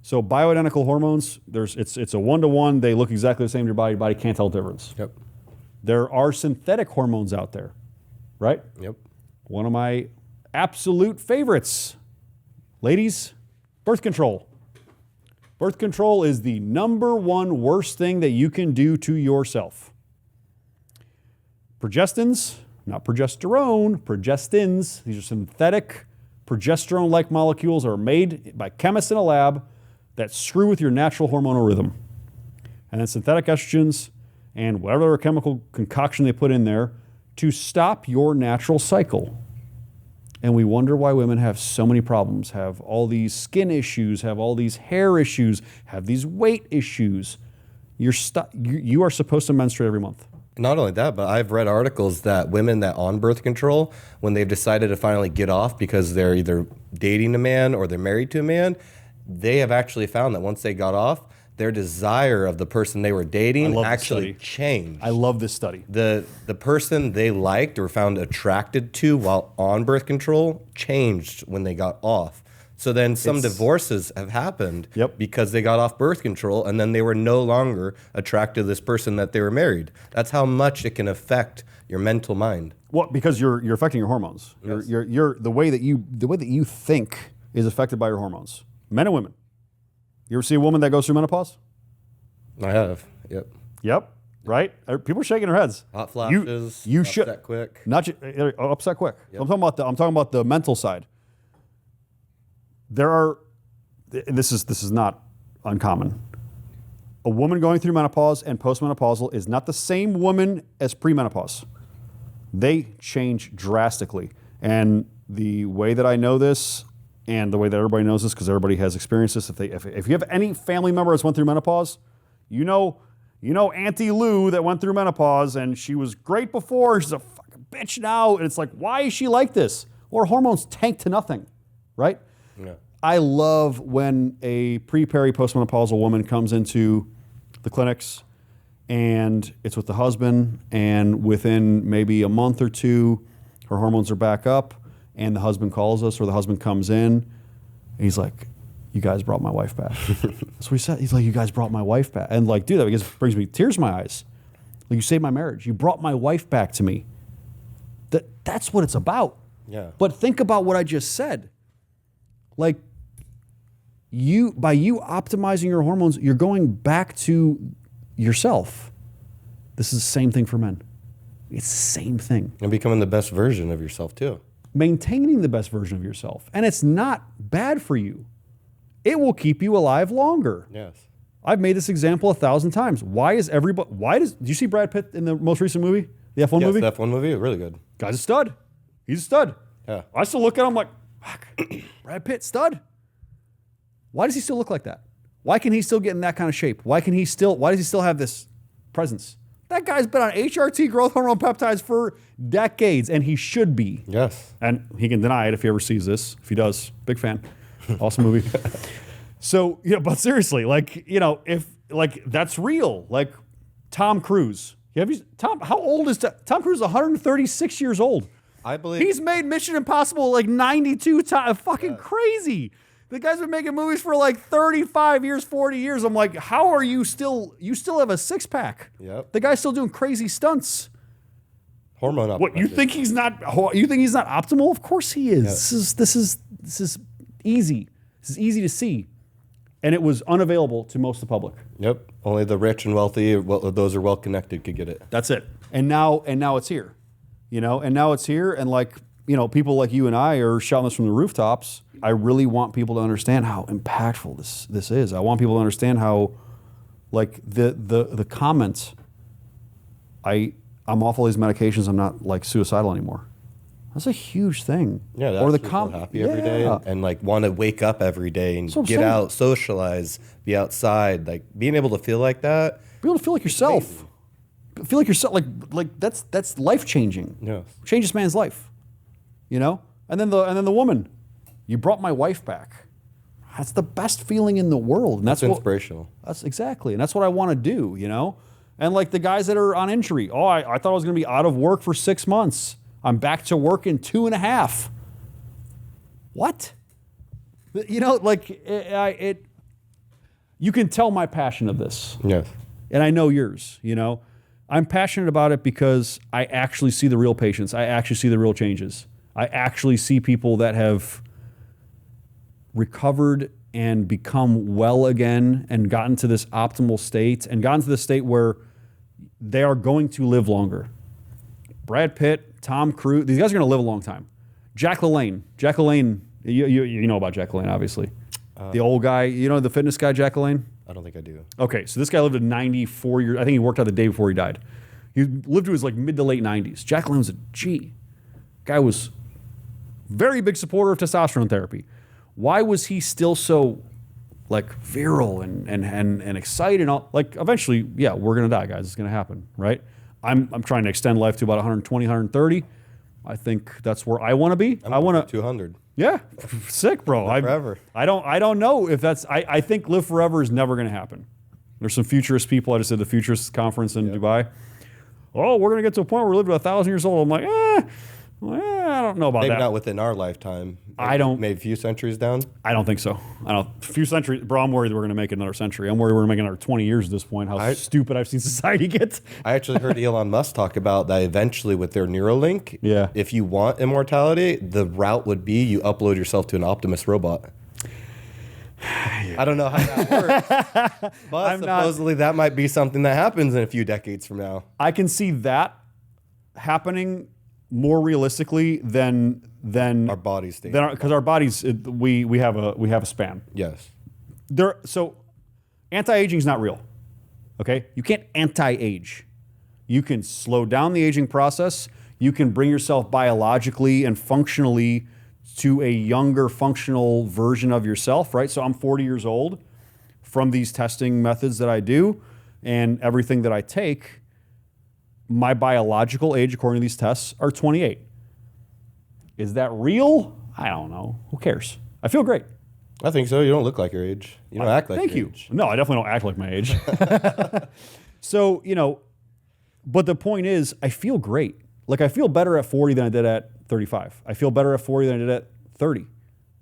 So bioidentical hormones, it's a 1-to-1. They look exactly the same to your body. Your body can't tell the difference. Yep. There are synthetic hormones out there, right? Yep. One of my absolute favorites, ladies, birth control. Birth control is the number one worst thing that you can do to yourself. Progestins, not progesterone, progestins. These are synthetic progesterone-like molecules that are made by chemists in a lab that screw with your natural hormonal rhythm. And then synthetic estrogens and whatever chemical concoction they put in there to stop your natural cycle. And we wonder why women have so many problems, have all these skin issues, have all these hair issues, have these weight issues. You are supposed to menstruate every month. Not only that, but I've read articles that women that on birth control, when they've decided to finally get off because they're either dating a man or they're married to a man, they have actually found that once they got off, their desire of the person they were dating actually changed. I love this study. The person they liked or found attracted to while on birth control changed when they got off. So then some divorces have happened because they got off birth control and then they were no longer attracted to this person that they were married. That's how much it can affect your mental mind. Well, because you're affecting your hormones. Yes. You're the way that you think is affected by your hormones. Men and women. You ever see a woman that goes through menopause? I have. Yep. Yep. Right? People are shaking their heads. Hot flashes. You upset should quick. Not upset quick. Yep. I'm talking about the mental side. This is not uncommon. a woman going through menopause and postmenopausal is not the same woman as premenopause. They change drastically. And the way that I know this, and the way that everybody knows this, because everybody has experienced this, if you have any family member that's went through menopause, you know Auntie Lou that went through menopause, and she was great before, she's a fucking bitch now, and it's like, why is she like this? Well, her hormones tank to nothing, right? Yeah. I love when a pre-peri postmenopausal woman comes into the clinics and it's with the husband, and within maybe a month or two, her hormones are back up, and the husband calls us, or the husband comes in, and he's like, you guys brought my wife back. That's what he said. He's like, you guys brought my wife back. And like, dude, that brings me tears in my eyes. Like, you saved my marriage. You brought my wife back to me. That's what it's about. Yeah. But think about what I just said. Like, by you optimizing your hormones, you're going back to yourself. This is the same thing for men. It's the same thing. And becoming the best version of yourself too. Maintaining the best version of yourself. And it's not bad for you. It will keep you alive longer. Yes. I've made this example 1,000 times. Do you see Brad Pitt in the most recent movie? The F1 movie? Yes, the F1 movie, really good. Guy's a stud. He's a stud. Yeah. I still look at him like, fuck, Brad Pitt, stud. Why does he still look like that? Why can he still get in that kind of shape? Why does he still have this presence? That guy's been on HRT, growth hormone peptides, for decades, and he should be. Yes. And he can deny it if he ever sees this. If he does, big fan. Awesome movie. So, but seriously, that's real. Like Tom Cruise. How old is Tom Cruise? 136 years old. I believe he's made Mission Impossible like 92 times. Fucking crazy. The guy's been making movies for like 35 years, 40 years. I'm like, how are you still have a six pack? Yep. The guy's still doing crazy stunts. Hormone optimization. What, you think he's not optimal? Of course he is. Yeah. This is easy. This is easy to see. And it was unavailable to most of the public. Yep. Only the rich and wealthy, those are well connected, could get it. That's it. And now it's here. And now it's here, and people like you and I are shouting this from the rooftops. I really want people to understand how impactful this is. I want people to understand how, like, the comments, I'm off all these medications, I'm not like suicidal anymore. That's a huge thing. Yeah, that's or the happy every day and like want to wake up every day and get out, socialize, be outside, like being able to feel like that. Be able to feel like yourself. Feel like yourself, like that's life changing. Yes. Change this man's life. And then the woman, you brought my wife back. That's the best feeling in the world. And that's inspirational. That's exactly, and that's what I want to do. And like the guys that are on injury. Oh, I thought I was going to be out of work for 6 months. I'm back to work in 2.5. What? You can tell my passion of this. Yes. And I know yours, I'm passionate about it because I actually see the real patients. I actually see the real changes. I actually see people that have recovered and become well again and gotten to this optimal state and gotten to the state where they are going to live longer. Brad Pitt, Tom Cruise, these guys are going to live a long time. Jack LaLanne, you know about Jack LaLanne, obviously. The old guy, the fitness guy, Jack LaLanne? I don't think I do. Okay, so this guy lived to 94 years. I think he worked out the day before he died. He lived to his mid to late 90s. Jack LaLanne was a G. Guy was very big supporter of testosterone therapy. Why was he still so virile and excited and all? Eventually, we're gonna die, guys. It's gonna happen, right? I'm trying to extend life to about 120, 130. I think that's where I want to be. I want to 200. Yeah, sick, bro. Forever. I don't know if that's. I think live forever is never going to happen. There's some futurist people. I just did the futurist conference in Dubai. Oh, we're going to get to a point where we live to 1,000 years old. I'm like, I don't know about Maybe that. not within our lifetime. Maybe a few centuries down. I don't think so. A few centuries, bro. I'm worried that we're going to make another century. I'm worried we're going to make another 20 years at this point. How stupid I've seen society get. I actually heard Elon Musk talk about that eventually with their Neuralink. Yeah. If you want immortality, the route would be you upload yourself to an Optimus robot. I don't know how that works, but supposedly that might be something that happens in a few decades from now. I can see that happening more realistically than our bodies think. Because our bodies, we have a span. Yes. So anti-aging is not real. Okay? You can't anti-age. You can slow down the aging process. You can bring yourself biologically and functionally to a younger functional version of yourself, right? So I'm 40 years old from these testing methods that I do and everything that I take. My biological age, according to these tests, are 28. Is that real? I don't know. Who cares? I feel great. I think so. You don't look like your age. You don't act like Thank your you. age. No, I definitely don't act like my age. So, but the point is, I feel great. Like, I feel better at 40 than I did at 35. I feel better at 40 than I did at 30. I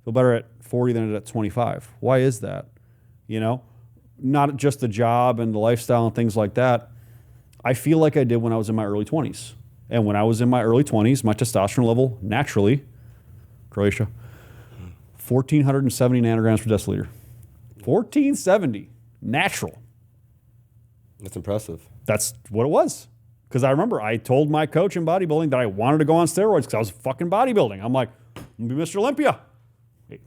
feel better at 40 than I did at 25. Why is that? Not just the job and the lifestyle and things like that. I feel like I did when I was in my early 20s. And when I was in my early 20s, my testosterone level naturally, Croatia, 1,470 nanograms per deciliter. 1,470, natural. That's impressive. That's what it was. Because I remember I told my coach in bodybuilding that I wanted to go on steroids because I was fucking bodybuilding. I'm like, I'm going to be Mr. Olympia.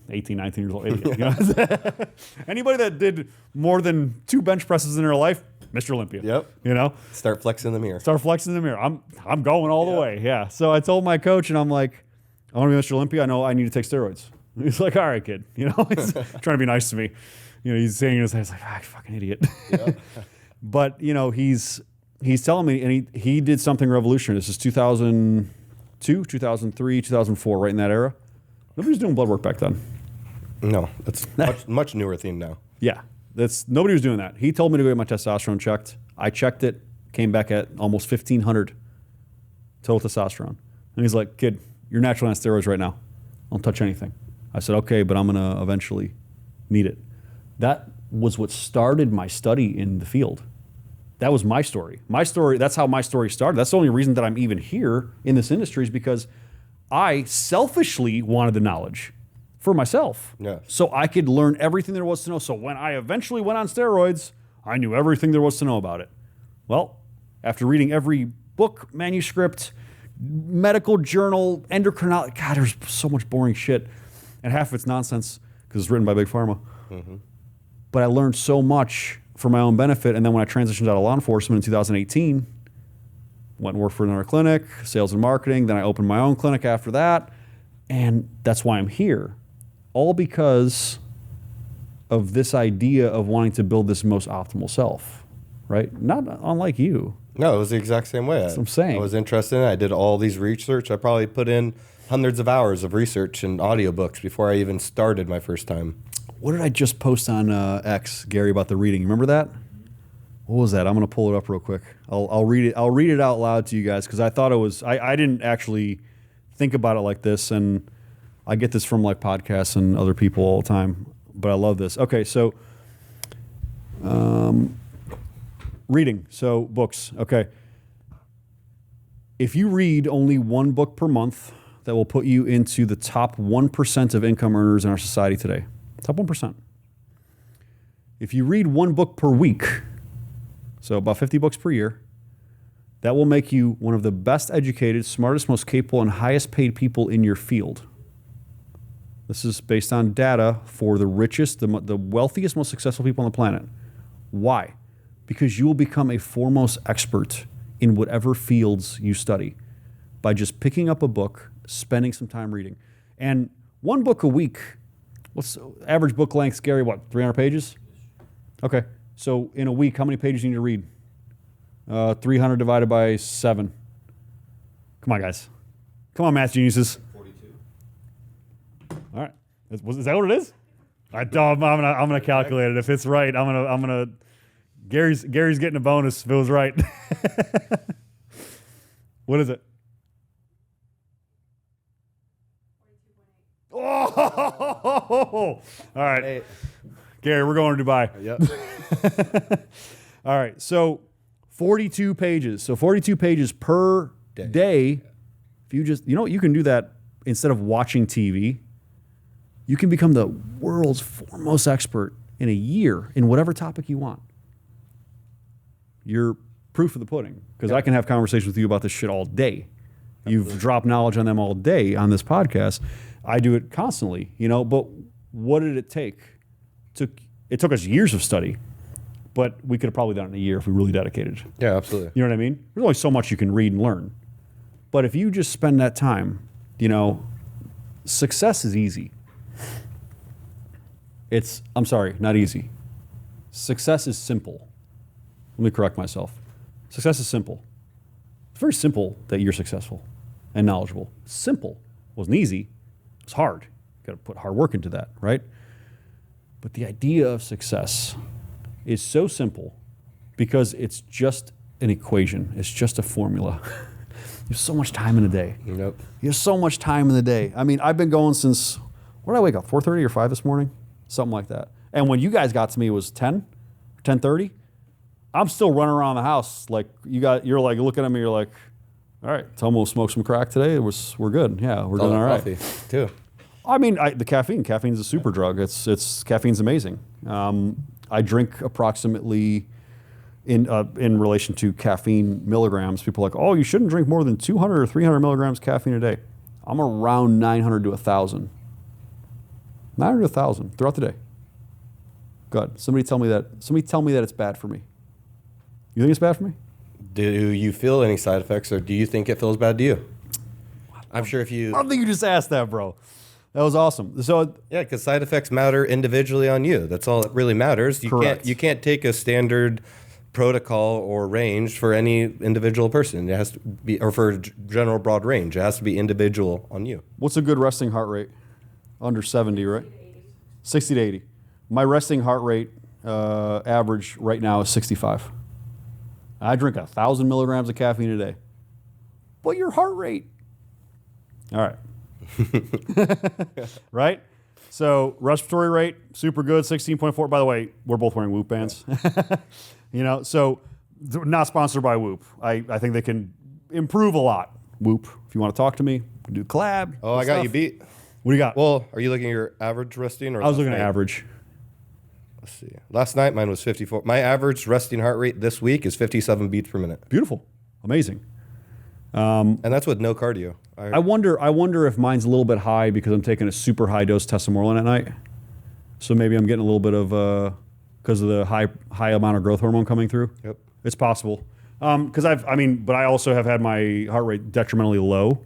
18, 19 years old. Idiot, Anybody that did more than 2 bench presses in their life, Mr. Olympia. Yep. Start flexing in the mirror. Start flexing in the mirror. I'm going all the way. Yeah. So I told my coach, and I'm like, I want to be Mr. Olympia. I know I need to take steroids. He's like, all right, kid. He's trying to be nice to me. He's saying his he's like, fucking idiot. Yep. But he's telling me, and he did something revolutionary. This is 2002, 2003, 2004, right in that era. Nobody was doing blood work back then. No, that's much newer thing now. Yeah, nobody was doing that. He told me to go get my testosterone checked. I checked it, came back at almost 1,500 total testosterone. And he's like, kid, you're naturally on steroids right now. Don't touch anything. I said, okay, but I'm going to eventually need it. That was what started my study in the field. That was my story. That's how my story started. That's the only reason that I'm even here in this industry is because I selfishly wanted the knowledge for myself. Yeah. So I could learn everything there was to know. So when I eventually went on steroids, I knew everything there was to know about it. Well, after reading every book, manuscript, medical journal, endocrinology, God, there's so much boring shit. And half of it's nonsense because it's written by Big Pharma. Mm-hmm. But I learned so much for my own benefit. And then when I transitioned out of law enforcement in 2018, went and worked for another clinic, sales and marketing. Then I opened my own clinic after that. And that's why I'm here. All because of this idea of wanting to build this most optimal self, right? Not unlike you. No, it was the exact same way. That's what I'm saying. I was interested in it. I did all these research. I probably put in hundreds of hours of research and audiobooks before I even started my first time. What did I just post on X, Gary, about the reading? You remember that? What was that? I'm going to pull it up real quick. I'll read it. I'll read it out loud to you guys because I thought it was. I didn't actually think about it like this, and I get this from like podcasts and other people all the time. But I love this. Okay, so reading. So books. Okay. If you read only one book per month, that will put you into the top 1% of income earners in our society today. Top 1%. If you read one book per week, so about 50 books per year, that will make you one of the best educated, smartest, most capable, and highest paid people in your field. This is based on data for the richest, the wealthiest, most successful people on the planet. Why? Because you will become a foremost expert in whatever fields you study by just picking up a book, spending some time reading. And one book a week, what's average book length, Gary, 300 pages? Okay. So in a week, how many pages do you need to read? 300 divided by 7. Come on, guys. Come on, math geniuses. 42. All right. Is that what it is? I'm gonna calculate it. If it's right, I'm gonna. Gary's getting a bonus if it was right. What is it? 42.8. Oh! All right. Hey. Gary, we're going to Dubai. Yep. All right. So 42 pages. So 42 pages per day. If you just, you can do that instead of watching TV. You can become the world's foremost expert in a year in whatever topic you want. You're proof of the pudding because I can have conversations with you about this shit all day. You've dropped knowledge on them all day on this podcast. I do it constantly, but what did it take? It took us years of study, but we could have probably done it in a year if we really dedicated. Yeah, absolutely. You know what I mean? There's only so much you can read and learn. But if you just spend that time, you know, success is easy. I'm sorry, not easy. Success is simple. Let me correct myself. Success is simple. It's very simple that you're successful and knowledgeable. Simple. It wasn't easy. It's hard. You got to put hard work into that, right? But the idea of success is so simple because it's just an equation. It's just a formula. You have so much time in a day. Yep. You have so much time in the day. I mean, I've been going since, what did I wake up, 4:30 or 5 this morning? Something like that. And when you guys got to me, it was 10, 10:30. I'm still running around the house like you're like looking at me, you're like, all right, Tomo smoked some crack today. We're good. Yeah, we're doing all right. Coffee too. I mean, the caffeine's a super drug. Caffeine's amazing. I drink approximately in relation to caffeine milligrams. People are like, oh, you shouldn't drink more than 200 or 300 milligrams caffeine a day. I'm around 900 to 1,000. 900 to 1,000 throughout the day. Good. Somebody tell me that it's bad for me. You think it's bad for me? Do you feel any side effects, or do you think it feels bad to you? I'm sure if you... I don't think you just asked that, bro. That was awesome. So Yeah, because side effects matter individually on you. That's all that really matters. Correct. You can't take a standard protocol or range for any individual person. It has to be, or for a general broad range. It has to be individual on you. what's a good resting heart rate? Under 70, right? 60 to 80. My resting heart rate average right now is 65. I drink 1,000 milligrams of caffeine a day. But your heart rate. All right. Right? So respiratory rate, super good, 16.4. By the way, we're both wearing Whoop bands. You know, so not sponsored by Whoop. I think they can improve a lot. Whoop, if you want to talk to me, we can do collab. Oh, I got you beat. What do you got? Well, are you looking at your average resting? Or I was looking last at night? average. Let's see. Last night, mine was 54. My average resting heart rate this week is 57 beats per minute. Beautiful. Amazing. And that's with no cardio. I wonder if mine's a little bit high because I'm taking a super high dose testosterone at night. So maybe I'm getting a little bit of because of the high amount of growth hormone coming through. Yep. It's possible. But I also have had my heart rate detrimentally low,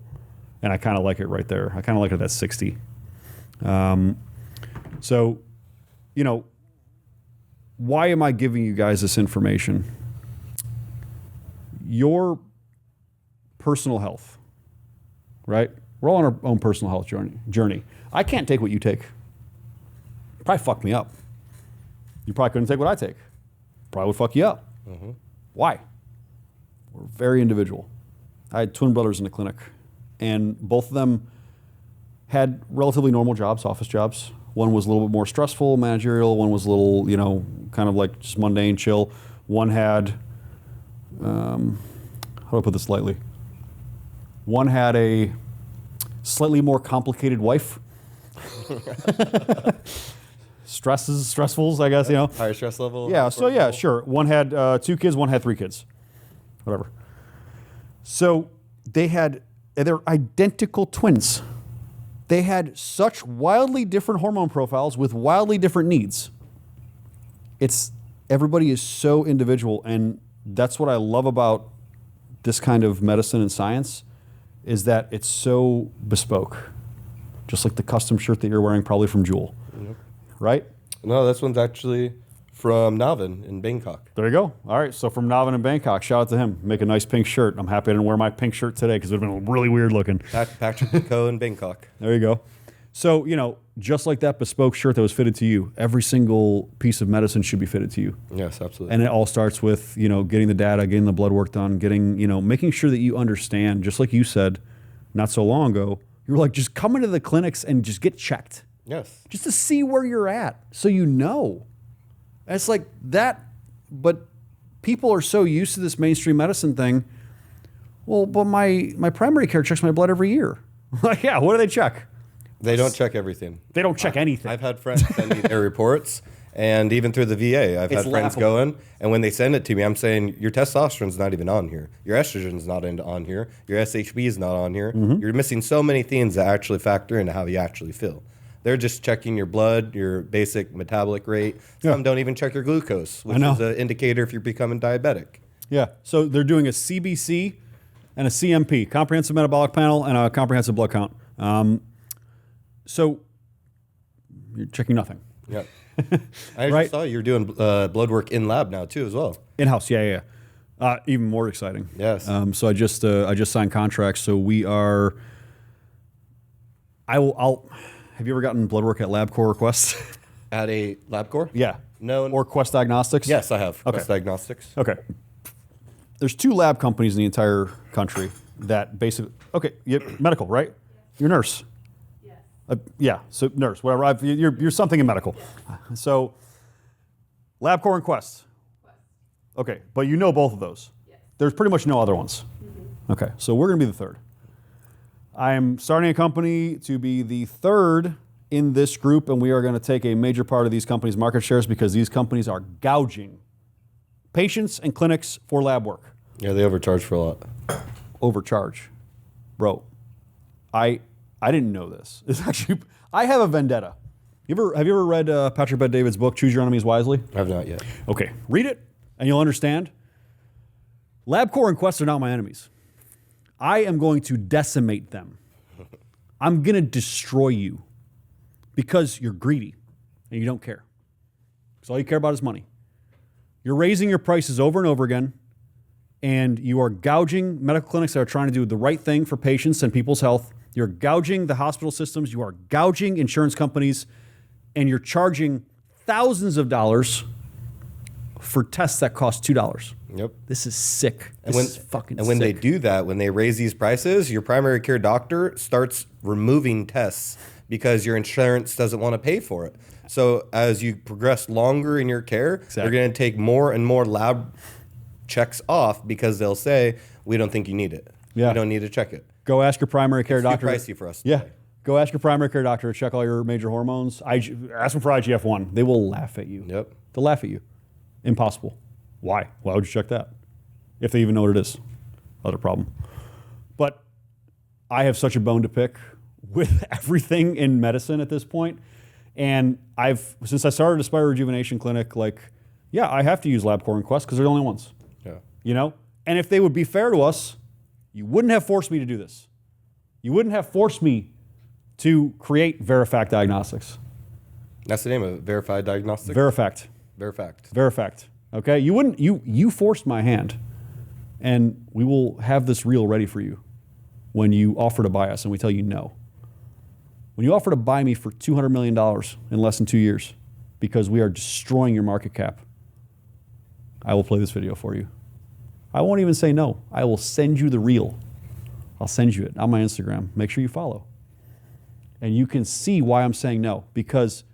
and I kind of like it right there. I kind of like it at 60. So, you know, why am I giving you guys this information? Your personal health, right? We're all on our own personal health journey. I can't take what you take. Probably fuck me up. You probably couldn't take what I take. Probably would fuck you up. Mm-hmm. Why? We're very individual. I had twin brothers in the clinic, and both of them had relatively normal jobs, office jobs. One was a little bit more stressful, managerial. One was a little, you know, kind of like just mundane, chill. One had, how do I put this lightly? One had a slightly more complicated wife. Stressfuls, I guess, you know. Higher stress level. Yeah, so yeah, sure. One had 2 kids, one had 3 kids. Whatever. So they're identical twins. They had such wildly different hormone profiles with wildly different needs. Everybody is so individual, and that's what I love about this kind of medicine and science, is that it's so bespoke. Just like the custom shirt that you're wearing, probably from Jewel. Yep. Right? No, this one's actually from Navin in Bangkok. There you go. All right, so from Navin in Bangkok, shout out to him. Make a nice pink shirt. I'm happy I didn't wear my pink shirt today because it would have been really weird looking. Patrick Co. in Bangkok. There you go. So, you know, just like that bespoke shirt that was fitted to you, every single piece of medicine should be fitted to you. Yes, absolutely. And it all starts with, you know, getting the data, getting the blood work done, making sure that you understand, just like you said not so long ago, you were like, just come into the clinics and just get checked. Yes. Just to see where you're at so you know. And it's like that, but people are so used to this mainstream medicine thing. Well, but my primary care checks my blood every year. Like, yeah, what do they check? They don't check everything. They don't check anything. I've had friends send me their reports, and even through the VA, I've had friends laughable. go in, and when they send it to me, I'm saying, your testosterone's not even on here. Your estrogen's not on here. Your SHB is not on here. Mm-hmm. You're missing so many things that actually factor into how you actually feel. They're just checking your blood, your basic metabolic rate. Some don't even check your glucose, which is an indicator if you're becoming diabetic. Yeah. So they're doing a CBC and a CMP, comprehensive metabolic panel, and a comprehensive blood count. So you're checking nothing. Yep. I just saw you're doing blood work in lab now too, as well. In-house, yeah. Even more exciting. Yes. So I just signed contracts. So we are. I'll. Have you ever gotten blood work at LabCorp requests? At a LabCorp? Yeah. No. Or Quest Diagnostics? Yes, I have. Quest Diagnostics. Okay. There's 2 lab companies in the entire country that basically. Okay, medical, right? You're a nurse. Yeah, so nurse, whatever. You're something in medical. So, LabCorp and Quest. Okay, but you know both of those. There's pretty much no other ones. Okay, so we're going to be the third. I'm starting a company to be the third in this group, and we are going to take a major part of these companies' market shares because these companies are gouging patients and clinics for lab work. Yeah, they overcharge for a lot. Overcharge. Bro, I didn't know this. It's actually, I have a vendetta. Have you ever read Patrick Bet-David's book, Choose Your Enemies Wisely? I have not yet. Okay, read it and you'll understand. LabCorp and Quest are not my enemies. I am going to decimate them. I'm going to destroy you because you're greedy and you don't care. Because all you care about is money. You're raising your prices over and over again, and you are gouging medical clinics that are trying to do the right thing for patients and people's health. You're gouging the hospital systems. You are gouging insurance companies, and you're charging thousands of dollars for tests that cost $2. Yep. This is sick. This is fucking sick. And when they do that, when they raise these prices, your primary care doctor starts removing tests because your insurance doesn't want to pay for it. So as you progress longer in your care, they're going to take more and more lab checks off because they'll say, we don't think you need it. Yeah. We don't need to check it. Go ask your primary care doctor. It's too pricey for us. Yeah. Go ask your primary care doctor to check all your major hormones. Ask them for IGF-1. They will laugh at you. Yep. They'll laugh at you. Impossible. Why? Why would you check that? If they even know what it is. Other problem. But I have such a bone to pick with everything in medicine at this point. And since I started Aspire Rejuvenation Clinic, I have to use LabCorp and Quest because they're the only ones. Yeah. You know? And if they would be fair to us, you wouldn't have forced me to do this. You wouldn't have forced me to create Verifact Diagnostics. That's the name of it, Verified Diagnostics? Verifact. Verifact. Okay? You forced my hand. And we will have this reel ready for you when you offer to buy us and we tell you no. When you offer to buy me for $200 million in less than 2 years because we are destroying your market cap, I will play this video for you. I won't even say no. I will send you the reel. I'll send you it on my Instagram. Make sure you follow. And you can see why I'm saying no, because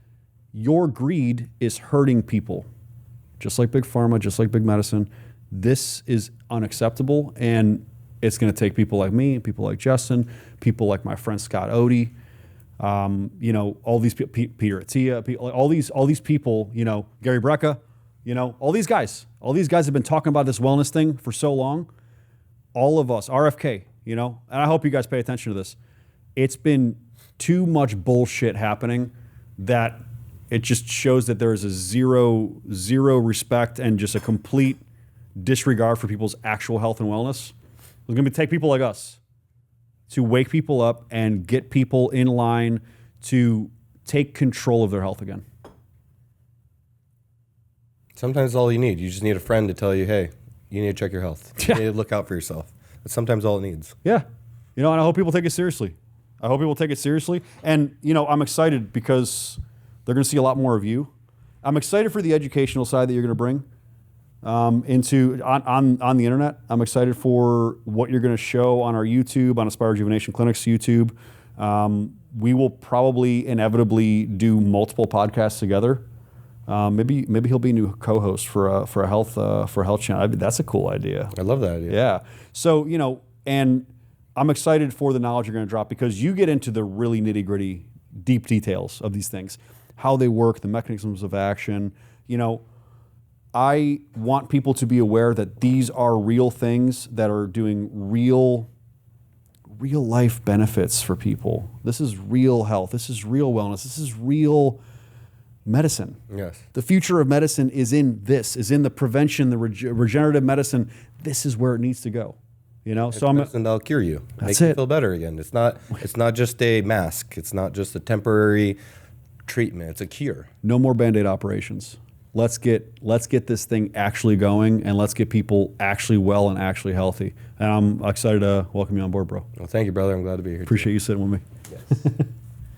your greed is hurting people. Just like Big Pharma, just like Big Medicine. This is unacceptable, and it's going to take people like me, people like Jestin, people like my friend Scott Odie, all these people, Peter Attia, all these people, Gary Brecka, all these guys have been talking about this wellness thing for so long. All of us, RFK, and I hope you guys pay attention to this. It's been too much bullshit happening that it just shows that there is a zero respect and just a complete disregard for people's actual health and wellness. It's going to take people like us to wake people up and get people in line to take control of their health again. Sometimes all you need. You just need a friend to tell you, hey, you need to check your health. You need to look out for yourself. That's sometimes all it needs. Yeah. And I hope people take it seriously. And, I'm excited because they're going to see a lot more of you. I'm excited for the educational side that you're going to bring on the internet. I'm excited for what you're going to show on our YouTube, on Aspire Rejuvenation Clinic's YouTube. We will probably inevitably do multiple podcasts together. Maybe he'll be a new co-host for a health channel. That's a cool idea. I love that idea. Yeah. So and I'm excited for the knowledge you're going to drop because you get into the really nitty-gritty, deep details of these things, how they work, the mechanisms of action. I want people to be aware that these are real things that are doing real real life benefits for people. This is real health. This is real wellness. This is real medicine. Yes. The future of medicine is in this, is in the prevention, the regenerative medicine. This is where it needs to go. You know, So medicine that'll cure you, make you feel better again. It's not just a mask. It's not just a temporary treatment. It's a cure. No more Band-Aid operations. Let's get this thing actually going, and let's get people actually well and actually healthy. And I'm excited to welcome you on board, bro. Well, thank you, brother. I'm glad to be here. Appreciate you sitting with me. Yes.